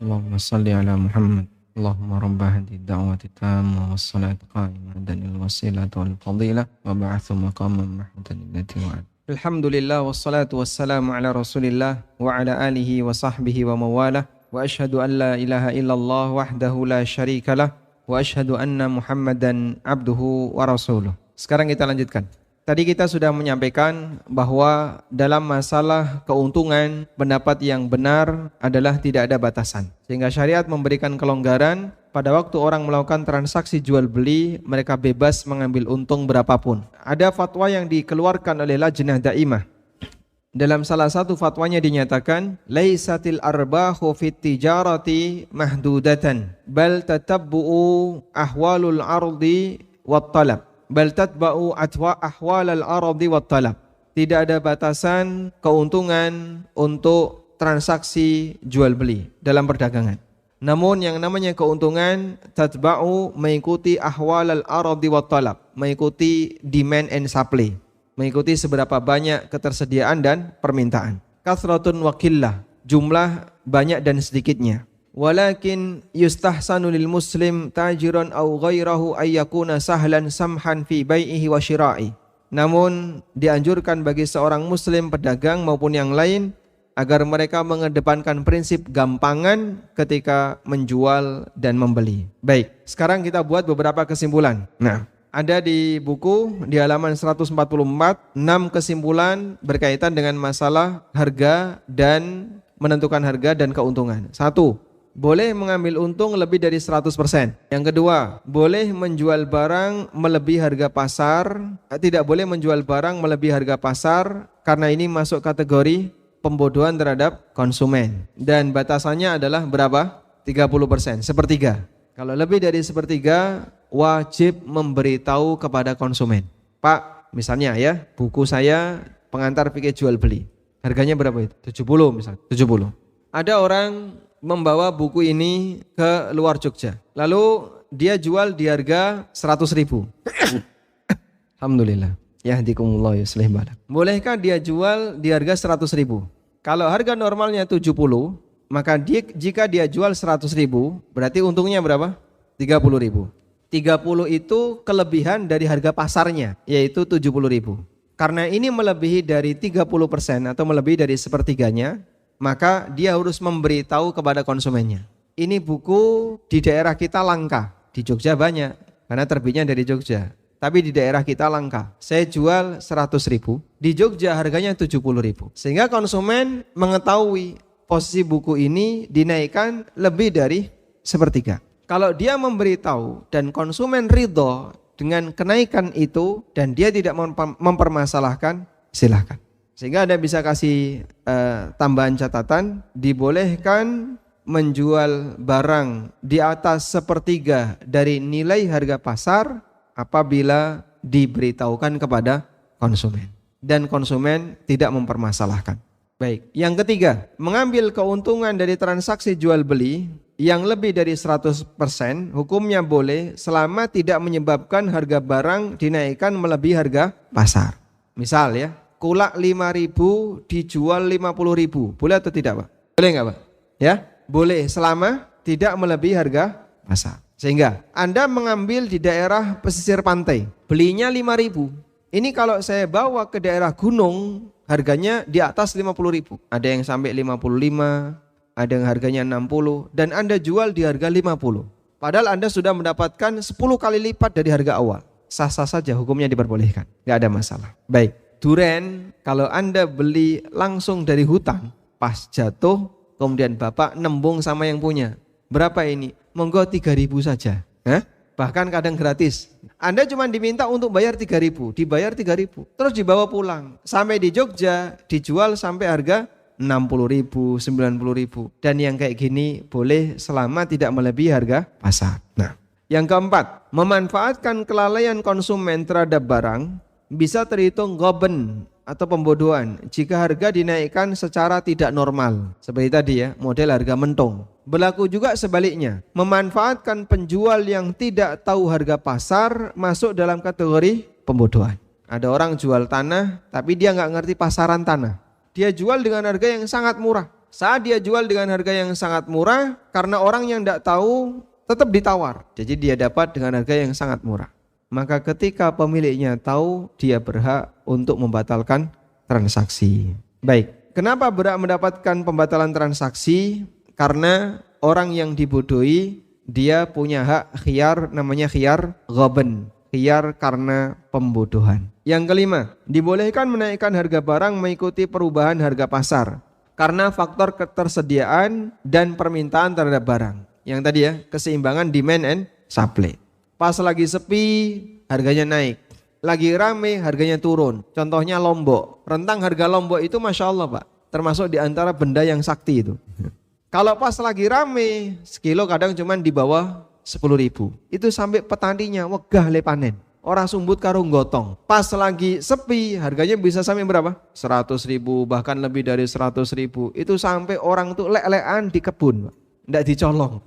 Speaker 1: Allahumma salli ala Muhammad. اللهم رب هذه الدعوة التامة والصلاة القائمة الوسيلة والفضيلة وبعث مقاما محمودا التي وعد. Alhamdulillah wassalatu wassalamu ala Rasulillah wa ala alihi wa sahbihi wa mawalah wa asyhadu an la ilaha illallah wahdahu la syarikalah wa asyhadu anna Muhammadan abduhu wa rasuluh. Sekarang kita lanjutkan. Tadi kita sudah menyampaikan bahwa dalam masalah keuntungan pendapat yang benar adalah tidak ada batasan. Sehingga syariat memberikan kelonggaran pada waktu orang melakukan transaksi jual beli, mereka bebas mengambil untung berapapun. Ada fatwa yang dikeluarkan oleh Lajnah Daimah. Dalam salah satu fatwanya dinyatakan, laisatil arbahu fit tijarati mahdudatan, bal tatabbu'u ahwalul ardi wat talab. Bal tatba'u ahwalal ardi wat talab. Tidak ada batasan keuntungan untuk transaksi jual beli dalam perdagangan. Namun yang namanya keuntungan tatba'u mengikuti ahwalal ardi wat talab, mengikuti demand and supply, mengikuti seberapa banyak ketersediaan dan permintaan. Kathratun wa qillah, jumlah banyak dan sedikitnya. Walakin yustahsanu lil muslim tajiran aw ghairahu ay yakuna sahlan samhan fi bai'ihi wa syira'i. Namun dianjurkan bagi seorang muslim pedagang maupun yang lain agar mereka mengedepankan prinsip gampangan ketika menjual dan membeli. Baik, sekarang kita buat beberapa kesimpulan. Nah, ada di buku di halaman 144 6 kesimpulan berkaitan dengan masalah harga dan menentukan harga dan keuntungan. 1. Boleh mengambil untung lebih dari 100%. Yang kedua, boleh menjual barang melebihi harga pasar. Tidak boleh menjual barang melebihi harga pasar karena ini masuk kategori pembodohan terhadap konsumen. Dan batasannya adalah berapa? 30%, sepertiga. Kalau lebih dari sepertiga, wajib memberitahu kepada konsumen. Pak, misalnya ya, buku saya pengantar fikih jual beli. Harganya berapa itu? 70 misalnya, 70. Ada orang membawa buku ini ke luar Jogja. Lalu dia jual di harga 100.000. Alhamdulillah. Yahdikumullah yuslih balak. Bolehkah dia jual di harga 100.000? Kalau harga normalnya 70, maka jika dia jual 100.000, berarti untungnya berapa? 30.000. 30 itu kelebihan dari harga pasarnya, yaitu 70.000. Karena ini melebihi dari 30% atau melebihi dari sepertiganya, maka dia harus memberitahu kepada konsumennya. Ini buku di daerah kita langka, di Jogja banyak, karena terbitnya dari Jogja. Tapi di daerah kita langka. Saya jual 100.000, di Jogja harganya 70.000. Sehingga konsumen mengetahui posisi buku ini dinaikkan lebih dari sepertiga. Kalau dia memberitahu dan konsumen ridho dengan kenaikan itu dan dia tidak mempermasalahkan, silahkan. Sehingga Anda bisa kasih tambahan catatan, dibolehkan menjual barang di atas sepertiga dari nilai harga pasar apabila diberitahukan kepada konsumen dan konsumen tidak mempermasalahkan. Baik, yang ketiga, mengambil keuntungan dari transaksi jual beli yang lebih dari 100%, hukumnya boleh selama tidak menyebabkan harga barang dinaikkan melebihi harga pasar. Misal ya, kulak 5.000 dijual 50.000, boleh atau tidak Pak? Boleh nggak Pak? Ya, boleh selama tidak melebihi harga pasar. Sehingga Anda mengambil di daerah pesisir pantai, belinya 5.000. Ini kalau saya bawa ke daerah gunung, harganya di atas 50.000. Ada yang sampai 55, ada yang harganya 60, dan Anda jual di harga 50. Padahal Anda sudah mendapatkan 10 kali lipat dari harga awal. Sah-sah saja, hukumnya diperbolehkan, nggak ada masalah. Baik, duren kalau Anda beli langsung dari hutan, pas jatuh, kemudian Bapak nembung sama yang punya. Berapa ini? Monggo 3.000 saja. Bahkan kadang gratis. Anda cuma diminta untuk bayar 3.000, dibayar 3.000, terus dibawa pulang. Sampai di Jogja dijual sampai harga 60.000, 90.000. Dan yang kayak gini boleh selama tidak melebihi harga pasar. Nah, yang keempat, memanfaatkan kelalaian konsumen terhadap barang bisa terhitung ghaban atau pembodohan jika harga dinaikkan secara tidak normal. Seperti tadi ya, model harga mentung. Berlaku juga sebaliknya, memanfaatkan penjual yang tidak tahu harga pasar masuk dalam kategori pembodohan. Ada orang jual tanah tapi dia nggak ngerti pasaran tanah. Dia jual dengan harga yang sangat murah. Saat dia jual dengan harga yang sangat murah, karena orang yang tidak tahu tetap ditawar. Jadi dia dapat dengan harga yang sangat murah. Maka ketika pemiliknya tahu, dia berhak untuk membatalkan transaksi. Baik, kenapa berhak mendapatkan pembatalan transaksi? Karena orang yang dibodohi, dia punya hak khiyar, namanya khiyar ghaban, khiyar karena pembodohan. Yang kelima, dibolehkan menaikkan harga barang mengikuti perubahan harga pasar karena faktor ketersediaan dan permintaan terhadap barang. Yang tadi ya, keseimbangan demand and supply. Pas lagi sepi, harganya naik. Lagi rame, harganya turun. Contohnya Lombok. Rentang harga Lombok itu Masya Allah Pak, termasuk di antara benda yang sakti itu. Kalau pas lagi rame, sekilo kadang cuma di bawah 10.000. Itu sampai petaninya wegah le panen. Orang sumbut karo gotong. Pas lagi sepi, harganya bisa sampai berapa? 100.000, bahkan lebih dari 100.000. Itu sampai orang tuh lek-lekan di kebun, nggak dicolong.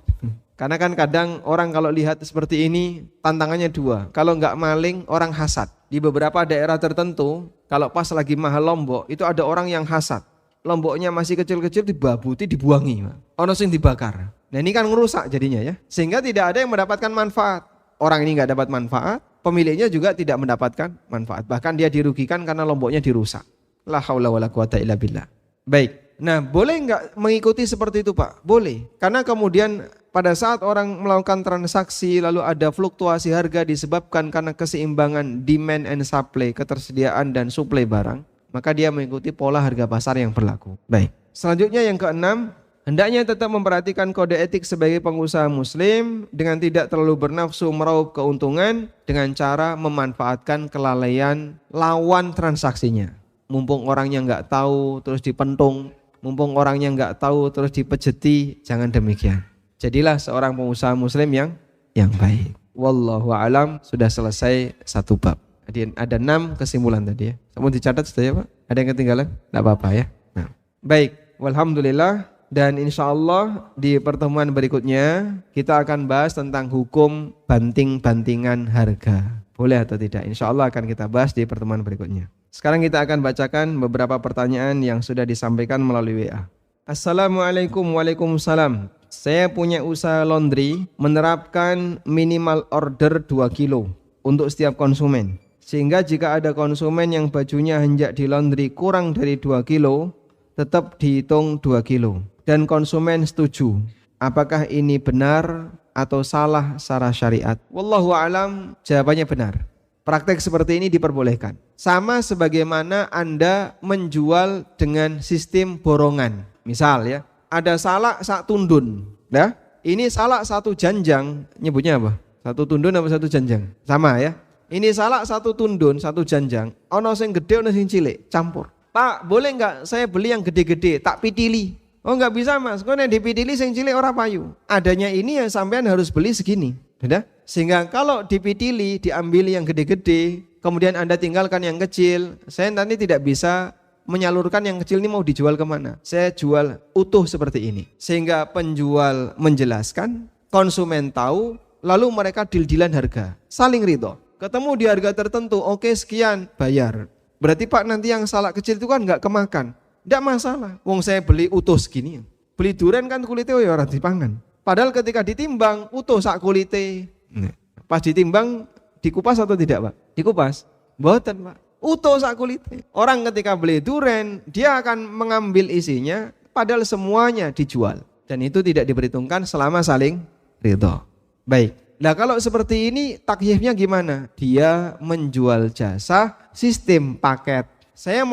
Speaker 1: Karena kan kadang orang kalau lihat seperti ini, tantangannya dua. Kalau nggak maling, orang hasad. Di beberapa daerah tertentu, kalau pas lagi mahal Lombok, itu ada orang yang hasad. Lomboknya masih kecil-kecil dibabuti, dibuangi. Ono sing dibakar. Nah ini kan ngerusak jadinya ya. Sehingga tidak ada yang mendapatkan manfaat. Orang ini nggak dapat manfaat, pemiliknya juga tidak mendapatkan manfaat. Bahkan dia dirugikan karena Lomboknya dirusak. La haula wala quwata illa billah. Baik. Nah, boleh nggak mengikuti seperti itu Pak? Boleh. Karena kemudian pada saat orang melakukan transaksi lalu ada fluktuasi harga disebabkan karena keseimbangan demand and supply, ketersediaan dan suplai barang, maka dia mengikuti pola harga pasar yang berlaku. Baik. Selanjutnya yang keenam, hendaknya tetap memperhatikan kode etik sebagai pengusaha muslim dengan tidak terlalu bernafsu meraup keuntungan dengan cara memanfaatkan kelalaian lawan transaksinya. Mumpung orangnya nggak tahu terus dipentung, mumpung orangnya nggak tahu terus dipejeti, jangan demikian. Jadilah seorang pengusaha muslim yang baik. Wallahu a'lam. Sudah selesai satu bab. Jadi ada 6 kesimpulan tadi ya. Kamu dicatat sudah ya Pak? Ada yang ketinggalan? Tidak apa-apa ya. Nah. Baik, walhamdulillah. Dan insya Allah di pertemuan berikutnya kita akan bahas tentang hukum banting-bantingan harga. Boleh atau tidak? Insya Allah akan kita bahas di pertemuan berikutnya. Sekarang kita akan bacakan beberapa pertanyaan yang sudah disampaikan melalui WA. Assalamualaikum. Waalaikumsalam. Saya punya usaha laundry menerapkan minimal order 2 kilo untuk setiap konsumen. Sehingga jika ada konsumen yang bajunya hendak di laundry kurang dari 2 kilo, tetap dihitung 2 kilo. Dan konsumen setuju. Apakah ini benar atau salah secara syariat? Wallahu a'lam, jawabannya benar. Praktek seperti ini diperbolehkan. Sama sebagaimana Anda menjual dengan sistem borongan. Misal ya, ada salak sak tundun. Ya, ini salak satu janjang, nyebutnya apa? Satu tundun apa satu janjang? Sama ya. Ini salak satu tundun, satu janjang. Ono sing gede, ono sing cilik, campur. Pak, boleh nggak saya beli yang gede-gede, tak pitili? Oh nggak bisa Mas, kok nek dipitili sing cilik ora payu. Adanya ini ya sampean harus beli segini. Sudah? Sehingga kalau dipitili, diambil yang gede-gede, kemudian Anda tinggalkan yang kecil, saya nanti tidak bisa menyalurkan yang kecil ini mau dijual kemana. Saya jual utuh seperti ini. Sehingga penjual menjelaskan, konsumen tahu, lalu mereka deal-dealan harga. Saling ridho. Ketemu di harga tertentu, oke sekian, bayar. Berarti Pak nanti yang salak kecil itu kan nggak kemakan. Tidak masalah. Wong saya beli utuh segini. Beli durian kan kulitnya ya orang dipangan. Padahal ketika ditimbang, utuh sak kulitnya. Pas ditimbang, dikupas atau tidak Pak? Dikupas. Mboten Pak. Utuh sak kulitnya. Orang ketika beli durian, dia akan mengambil isinya, padahal semuanya dijual. Dan itu tidak diperhitungkan selama saling ridho. Baik. Nah kalau seperti ini takyifnya gimana? Dia menjual jasa sistem paket. Saya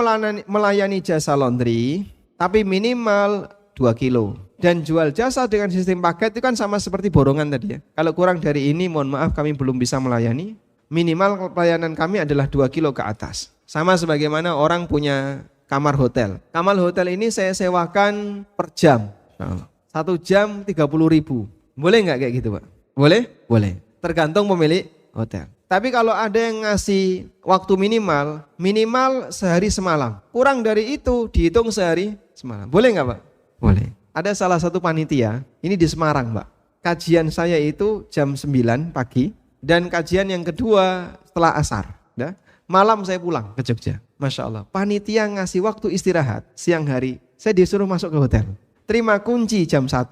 Speaker 1: melayani jasa laundry, tapi minimal 2 kilo. Dan jual jasa dengan sistem paket itu kan sama seperti borongan tadi ya. Kalau kurang dari ini mohon maaf kami belum bisa melayani. Minimal pelayanan kami adalah 2 kilo ke atas. Sama sebagaimana orang punya kamar hotel. Kamar hotel ini saya sewakan per jam. 1 jam 30.000. Boleh nggak kayak gitu Pak? Boleh? Boleh. Tergantung pemilik hotel. Tapi kalau ada yang ngasih waktu minimal sehari semalam. Kurang dari itu dihitung sehari semalam. Boleh nggak Pak? Boleh. Ada salah satu panitia, ini di Semarang Pak. Kajian saya itu jam 9 pagi. Dan kajian yang kedua setelah asar. Ya. Malam saya pulang ke Jogja. Masya Allah. Panitia ngasih waktu istirahat siang hari. Saya disuruh masuk ke hotel. Terima kunci jam 1.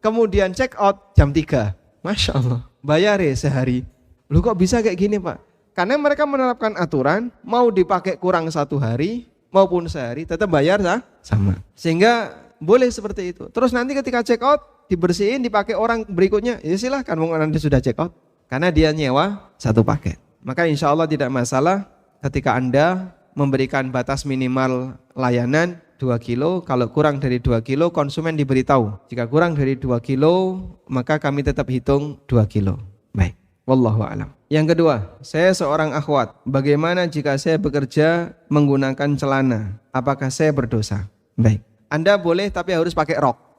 Speaker 1: Kemudian check out jam 3. Masya Allah, bayar ya sehari. Lu kok bisa kayak gini Pak? Karena mereka menerapkan aturan, mau dipakai kurang 1 hari maupun sehari tetap bayar sama. Sehingga boleh seperti itu. Terus nanti ketika check out, dibersihin, dipakai orang berikutnya, ya silahkan, nanti sudah check out. Karena dia nyewa 1 paket. Maka insya Allah tidak masalah ketika Anda memberikan batas minimal layanan 2 kilo. Kalau kurang dari 2 kilo, konsumen diberitahu. Jika kurang dari 2 kilo, maka kami tetap hitung 2 kilo. Baik. Wallahu a'lam. Yang kedua, saya seorang akhwat. Bagaimana jika saya bekerja menggunakan celana? Apakah saya berdosa? Baik. Anda boleh tapi harus pakai rok.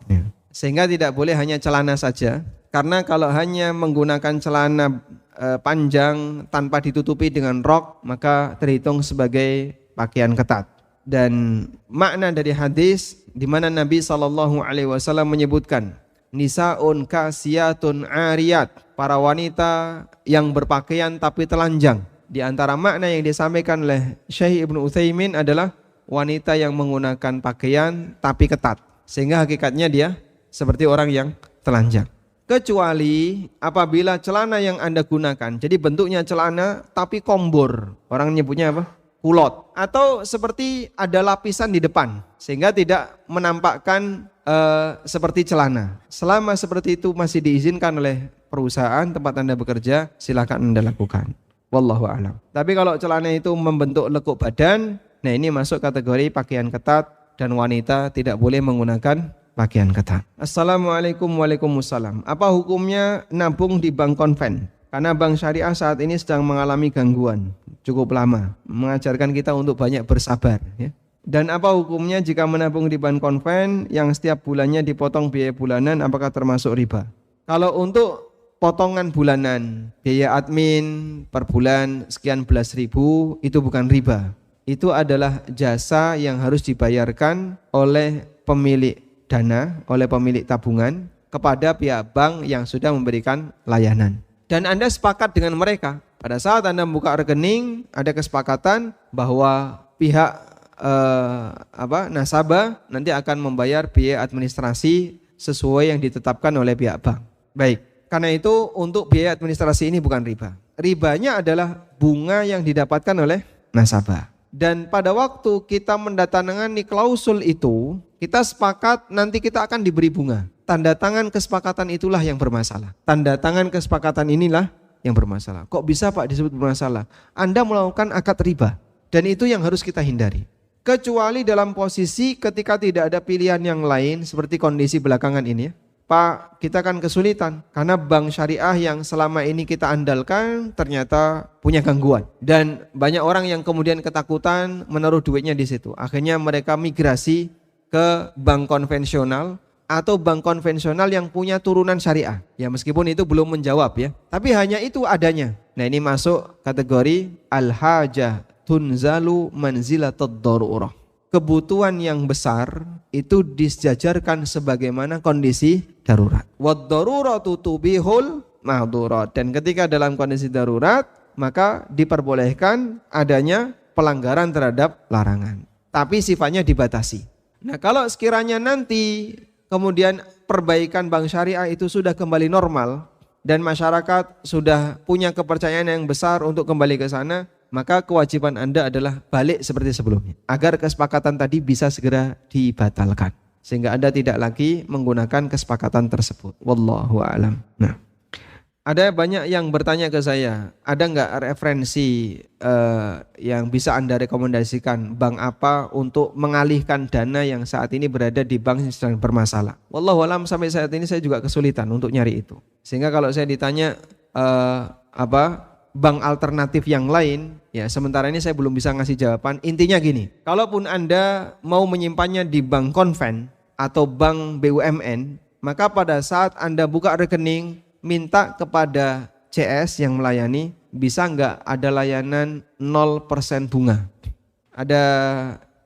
Speaker 1: Sehingga tidak boleh hanya celana saja. Karena kalau hanya menggunakan celana panjang tanpa ditutupi dengan rok, maka terhitung sebagai pakaian ketat. Dan makna dari hadis di mana Nabi SAW menyebutkan nisaun kasiyatun ariyat, para wanita yang berpakaian tapi telanjang. Di antara makna yang disampaikan oleh Syekh Ibnu Utsaimin adalah wanita yang menggunakan pakaian tapi ketat, sehingga hakikatnya dia seperti orang yang telanjang. Kecuali apabila celana yang Anda gunakan, jadi bentuknya celana tapi kombor, orang nyebutnya apa? Kulot, atau seperti ada lapisan di depan sehingga tidak menampakkan seperti celana. Selama seperti itu masih diizinkan oleh perusahaan tempat Anda bekerja, silakan Anda lakukan. Wallahu a'lam. Tapi kalau celana itu membentuk lekuk badan, nah ini masuk kategori pakaian ketat dan wanita tidak boleh menggunakan pakaian ketat. Assalamualaikum. Waalaikumsalam. Apa hukumnya nabung di bank konven? Karena bank syariah saat ini sedang mengalami gangguan cukup lama, mengajarkan kita untuk banyak bersabar, ya. Dan apa hukumnya jika menabung di bank konven yang setiap bulannya dipotong biaya bulanan, apakah termasuk riba? Kalau untuk potongan bulanan, biaya admin per bulan sekian belas ribu, itu bukan riba. Itu adalah jasa yang harus dibayarkan oleh pemilik dana, oleh pemilik tabungan kepada pihak bank yang sudah memberikan layanan. Dan Anda sepakat dengan mereka. Pada saat Anda membuka rekening, ada kesepakatan bahwa pihak nasabah nanti akan membayar biaya administrasi sesuai yang ditetapkan oleh pihak bank. Baik, karena itu untuk biaya administrasi ini bukan riba. Ribanya adalah bunga yang didapatkan oleh nasabah. Dan pada waktu kita mendatangani klausul itu, kita sepakat nanti kita akan diberi bunga. Tanda tangan kesepakatan itulah yang bermasalah. Tanda tangan kesepakatan inilah yang bermasalah. Kok bisa Pak disebut bermasalah? Anda melakukan akad riba. Dan itu yang harus kita hindari. Kecuali dalam posisi ketika tidak ada pilihan yang lain seperti kondisi belakangan ini, ya. Pak, kita kan kesulitan karena bank syariah yang selama ini kita andalkan ternyata punya gangguan. Dan banyak orang yang kemudian ketakutan menaruh duitnya di situ. Akhirnya mereka migrasi ke bank konvensional atau bank konvensional yang punya turunan syariah. Ya meskipun itu belum menjawab ya, tapi hanya itu adanya. Nah ini masuk kategori al-hajah tunzalu manzilatad darurah. Kebutuhan yang besar itu disejajarkan sebagaimana kondisi darurat. Wad daruratu tubihul mahdurat. Dan ketika dalam kondisi darurat, maka diperbolehkan adanya pelanggaran terhadap larangan. Tapi sifatnya dibatasi. Nah kalau sekiranya nanti kemudian perbaikan bank syariah itu sudah kembali normal dan masyarakat sudah punya kepercayaan yang besar untuk kembali ke sana, maka kewajiban Anda adalah balik seperti sebelumnya agar kesepakatan tadi bisa segera dibatalkan sehingga Anda tidak lagi menggunakan kesepakatan tersebut. Wallahu a'lam. Nah, ada banyak yang bertanya ke saya, ada nggak referensi yang bisa Anda rekomendasikan bank apa untuk mengalihkan dana yang saat ini berada di bank yang sedang bermasalah? Wallahu a'lam, sampai saat ini saya juga kesulitan untuk nyari itu. Sehingga kalau saya ditanya bank alternatif yang lain, ya sementara ini saya belum bisa ngasih jawaban. Intinya gini, kalaupun Anda mau menyimpannya di bank konven atau bank BUMN, maka pada saat Anda buka rekening, minta kepada CS yang melayani, bisa nggak ada layanan 0% bunga. Ada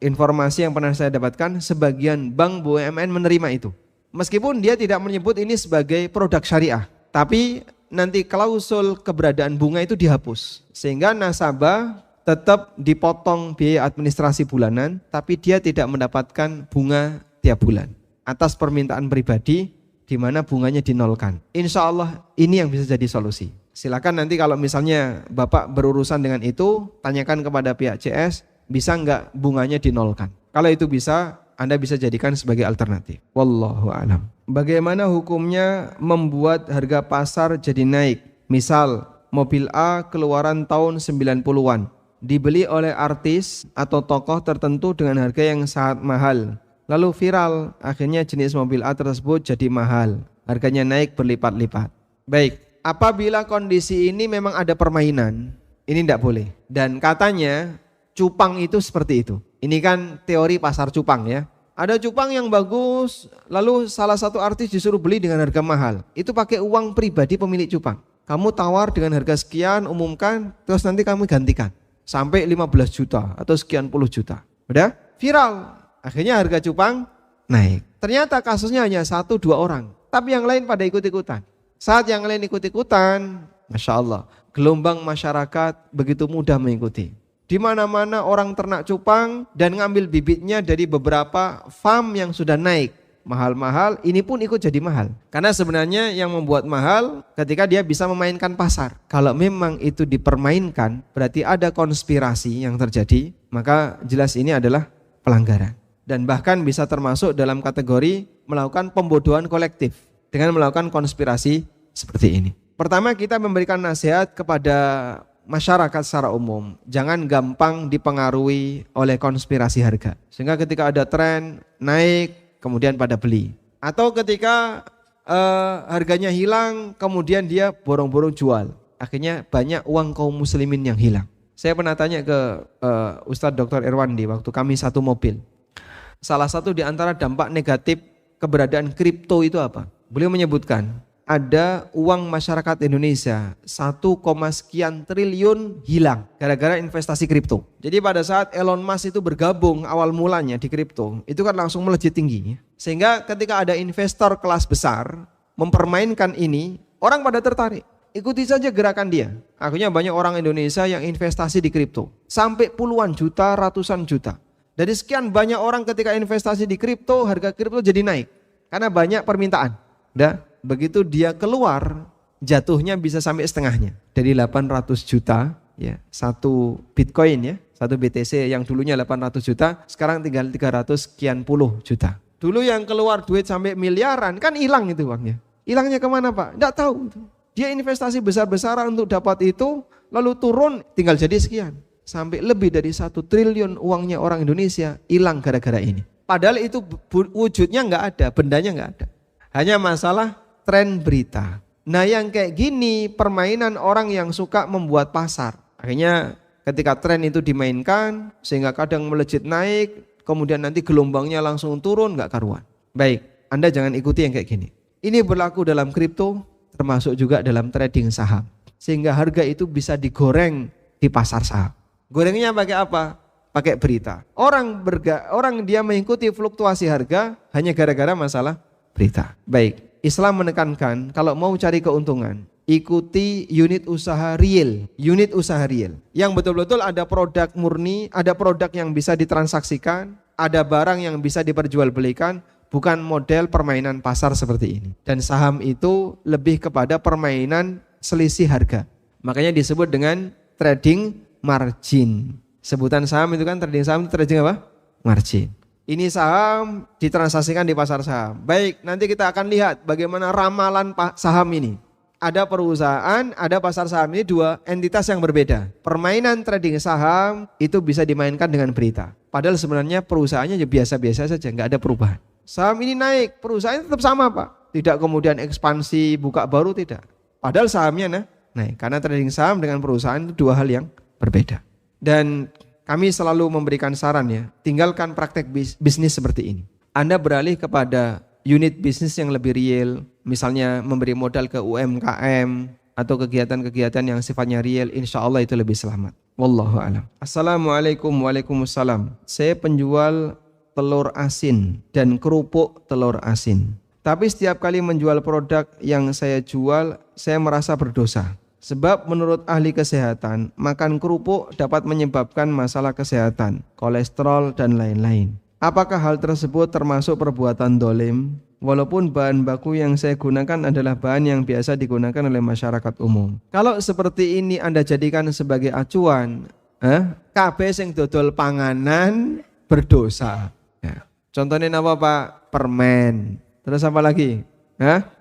Speaker 1: informasi yang pernah saya dapatkan, sebagian bank BUMN menerima itu. Meskipun dia tidak menyebut ini sebagai produk syariah, tapi nanti klausul keberadaan bunga itu dihapus. Sehingga nasabah tetap dipotong biaya administrasi bulanan, tapi dia tidak mendapatkan bunga tiap bulan. Atas permintaan pribadi, di mana bunganya dinolkan. Insya Allah ini yang bisa jadi solusi. Silakan nanti kalau misalnya Bapak berurusan dengan itu, tanyakan kepada pihak CS, bisa nggak bunganya dinolkan. Kalau itu bisa, Anda bisa jadikan sebagai alternatif. Wallahu a'lam. Bagaimana hukumnya membuat harga pasar jadi naik? Misal, mobil A keluaran tahun 90-an, dibeli oleh artis atau tokoh tertentu dengan harga yang sangat mahal. Lalu viral, akhirnya jenis mobil A tersebut jadi mahal. Harganya naik berlipat-lipat. Baik, apabila kondisi ini memang ada permainan, ini tidak boleh. Dan katanya cupang itu seperti itu. Ini kan teori pasar cupang ya. Ada cupang yang bagus, lalu salah satu artis disuruh beli dengan harga mahal. Itu pakai uang pribadi pemilik cupang. Kamu tawar dengan harga sekian, umumkan, terus nanti kamu gantikan. Sampai 15 juta atau sekian puluh juta. Udah? Viral. Akhirnya harga cupang naik. Ternyata kasusnya hanya 1-2 orang. Tapi yang lain pada ikut-ikutan. Saat yang lain ikut-ikutan, Masya Allah, gelombang masyarakat begitu mudah mengikuti. Di mana-mana orang ternak cupang dan ngambil bibitnya dari beberapa farm yang sudah naik. Mahal-mahal, ini pun ikut jadi mahal. Karena sebenarnya yang membuat mahal ketika dia bisa memainkan pasar. Kalau memang itu dipermainkan, berarti ada konspirasi yang terjadi, maka jelas ini adalah pelanggaran. Dan bahkan bisa termasuk dalam kategori melakukan pembodohan kolektif dengan melakukan konspirasi seperti ini. Pertama, kita memberikan nasihat kepada masyarakat secara umum, jangan gampang dipengaruhi oleh konspirasi harga. Sehingga ketika ada tren naik, kemudian pada beli. Atau ketika harganya hilang, kemudian dia borong-borong jual. Akhirnya banyak uang kaum muslimin yang hilang. Saya pernah tanya ke Ustadz Dr. Irwandi waktu kami satu mobil. Salah satu di antara dampak negatif keberadaan kripto itu apa? Beliau menyebutkan ada uang masyarakat Indonesia 1, sekian triliun hilang gara-gara investasi kripto. Jadi pada saat Elon Musk itu bergabung awal mulanya di kripto, itu kan langsung melejit tinggi. Sehingga ketika ada investor kelas besar mempermainkan ini, orang pada tertarik. Ikuti saja gerakan dia. Akhirnya banyak orang Indonesia yang investasi di kripto. Sampai puluhan juta, ratusan juta. Dari sekian banyak orang ketika investasi di kripto, harga kripto jadi naik. Karena banyak permintaan. Begitu dia keluar, jatuhnya bisa sampai setengahnya. Dari 800 juta, ya, satu Bitcoin ya, satu BTC yang dulunya 800 juta, sekarang tinggal 300 sekian puluh juta. Dulu yang keluar duit sampai miliaran, kan hilang itu uangnya. Hilangnya kemana Pak? Tidak tahu. Dia investasi besar-besaran untuk dapat itu, lalu turun tinggal jadi sekian. Sampai lebih dari 1 triliun uangnya orang Indonesia hilang gara-gara ini. Padahal itu wujudnya nggak ada, bendanya nggak ada. Hanya masalah tren berita. Nah yang kayak gini permainan orang yang suka membuat pasar. Akhirnya ketika tren itu dimainkan sehingga kadang melejit naik, kemudian nanti gelombangnya langsung turun nggak karuan. Baik, Anda jangan ikuti yang kayak gini. Ini berlaku dalam kripto, termasuk juga dalam trading saham. Sehingga harga itu bisa digoreng di pasar saham. Gorengnya pakai apa? Pakai berita. Orang dia mengikuti fluktuasi harga hanya gara-gara masalah berita. Baik, Islam menekankan kalau mau cari keuntungan, ikuti unit usaha real. Unit usaha real. Yang betul-betul ada produk murni, ada produk yang bisa ditransaksikan, ada barang yang bisa diperjualbelikan, bukan model permainan pasar seperti ini. Dan saham itu lebih kepada permainan selisih harga. Makanya disebut dengan trading margin. Sebutan saham itu kan trading saham, trading apa? Margin. Ini saham ditransaksikan di pasar saham. Baik, nanti kita akan lihat bagaimana ramalan saham ini. Ada perusahaan, ada pasar saham, ini dua entitas yang berbeda. Permainan trading saham itu bisa dimainkan dengan berita. Padahal sebenarnya perusahaannya ya biasa-biasa saja, nggak ada perubahan. Saham ini naik, perusahaannya tetap sama Pak. Tidak kemudian ekspansi, buka baru, tidak. Padahal sahamnya naik. Karena trading saham dengan perusahaan itu dua hal yang berbeda. Dan kami selalu memberikan saran ya, tinggalkan praktek bisnis seperti ini. Anda beralih kepada unit bisnis yang lebih real, misalnya memberi modal ke UMKM atau kegiatan-kegiatan yang sifatnya real, insya Allah itu lebih selamat. Wallahu a'lam. Assalamualaikum. Waalaikumsalam. Saya penjual telur asin dan kerupuk telur asin. Tapi setiap kali menjual produk yang saya jual, saya merasa berdosa. Sebab menurut ahli kesehatan, makan kerupuk dapat menyebabkan masalah kesehatan, kolesterol dan lain-lain. Apakah hal tersebut termasuk perbuatan dolim? walaupun bahan baku yang saya gunakan adalah bahan yang biasa digunakan oleh masyarakat umum. Kalau seperti ini Anda jadikan sebagai acuan, kabeh sing dodol panganan berdosa. Ya. Contohnya apa Pak? Permen. Terus apa lagi?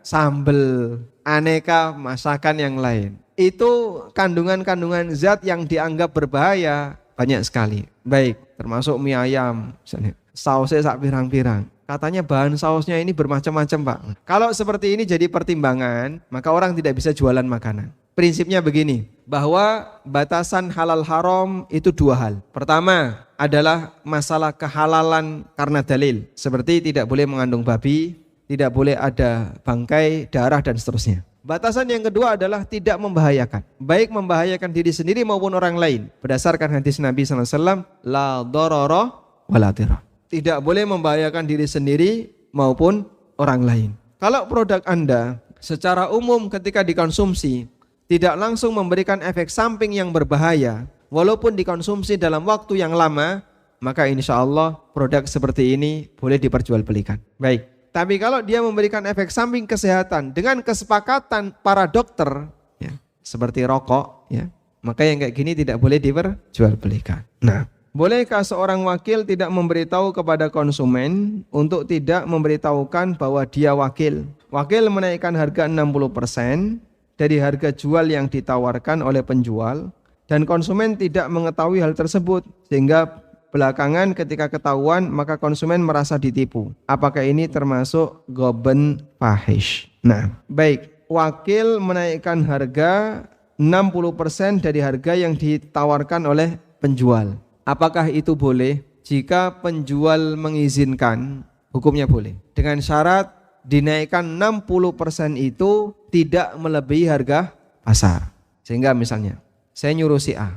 Speaker 1: Sambel, aneka masakan yang lain. Itu kandungan-kandungan zat yang dianggap berbahaya banyak sekali. Baik, termasuk mie ayam, misalnya. Sausnya sak pirang-pirang. Katanya bahan sausnya ini bermacam-macam Pak. Kalau seperti ini jadi pertimbangan, maka orang tidak bisa jualan makanan. Prinsipnya begini, bahwa batasan halal haram itu dua hal. Pertama adalah masalah kehalalan karena dalil. Seperti tidak boleh mengandung babi, tidak boleh ada bangkai, darah dan seterusnya. Batasan yang kedua adalah tidak membahayakan. Baik membahayakan diri sendiri maupun orang lain. Berdasarkan hadis Nabi SAW, la darara wa la dirar. Tidak boleh membahayakan diri sendiri maupun orang lain. Kalau produk Anda secara umum ketika dikonsumsi tidak langsung memberikan efek samping yang berbahaya, walaupun dikonsumsi dalam waktu yang lama, maka insya Allah produk seperti ini boleh diperjualbelikan. Baik. Tapi kalau dia memberikan efek samping kesehatan dengan kesepakatan para dokter, ya, seperti rokok, ya, maka yang kayak gini tidak boleh diperjualbelikan. Nah, bolehkah seorang wakil tidak memberitahu kepada konsumen untuk tidak memberitahukan bahwa dia wakil? Wakil menaikkan harga 60% dari harga jual yang ditawarkan oleh penjual dan konsumen tidak mengetahui hal tersebut sehingga belakangan ketika ketahuan maka konsumen merasa ditipu. Apakah ini termasuk ghoben fahish? Nah, baik, wakil menaikkan harga 60% dari harga yang ditawarkan oleh penjual. Apakah itu boleh? Jika penjual mengizinkan, hukumnya boleh. Dengan syarat dinaikkan 60% itu tidak melebihi harga pasar. Sehingga misalnya, saya nyuruh si A,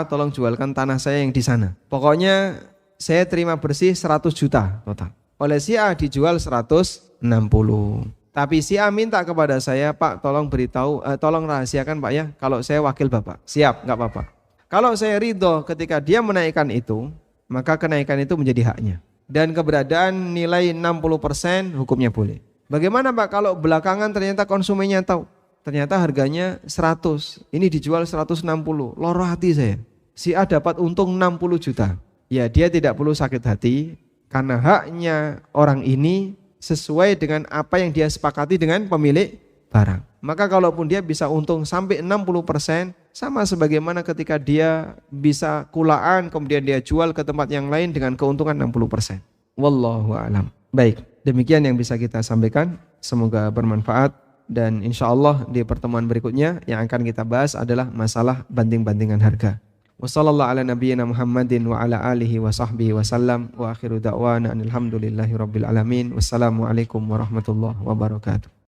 Speaker 1: tolong jualkan tanah saya yang di sana. Pokoknya saya terima bersih 100 juta total. Oleh si A dijual 160. Tapi si A minta kepada saya, Pak tolong beritahu, tolong rahasiakan Pak ya, kalau saya wakil Bapak. Siap, nggak apa-apa. Kalau saya ridho ketika dia menaikkan itu, maka kenaikan itu menjadi haknya. Dan keberadaan nilai 60% hukumnya boleh. Bagaimana Pak kalau belakangan ternyata konsumennya tahu? Ternyata harganya 100, ini dijual 160, loro hati saya. Si A dapat untung 60 juta. Ya dia tidak perlu sakit hati, karena haknya orang ini sesuai dengan apa yang dia sepakati dengan pemilik barang. Maka kalaupun dia bisa untung sampai 60%, sama sebagaimana ketika dia bisa kulaan kemudian dia jual ke tempat yang lain dengan keuntungan 60%. Wallahu a'lam. Baik, demikian yang bisa kita sampaikan. Semoga bermanfaat. Dan insya Allah di pertemuan berikutnya yang akan kita bahas adalah masalah banding-bandingan harga. Wassallallahu ala nabiyyina Muhammadin wa ala alihi wa sahbihi wasallam wa akhiru da'wana alhamdulillahi rabbil alamin. Wassalamualaikum warahmatullahi wabarakatuh.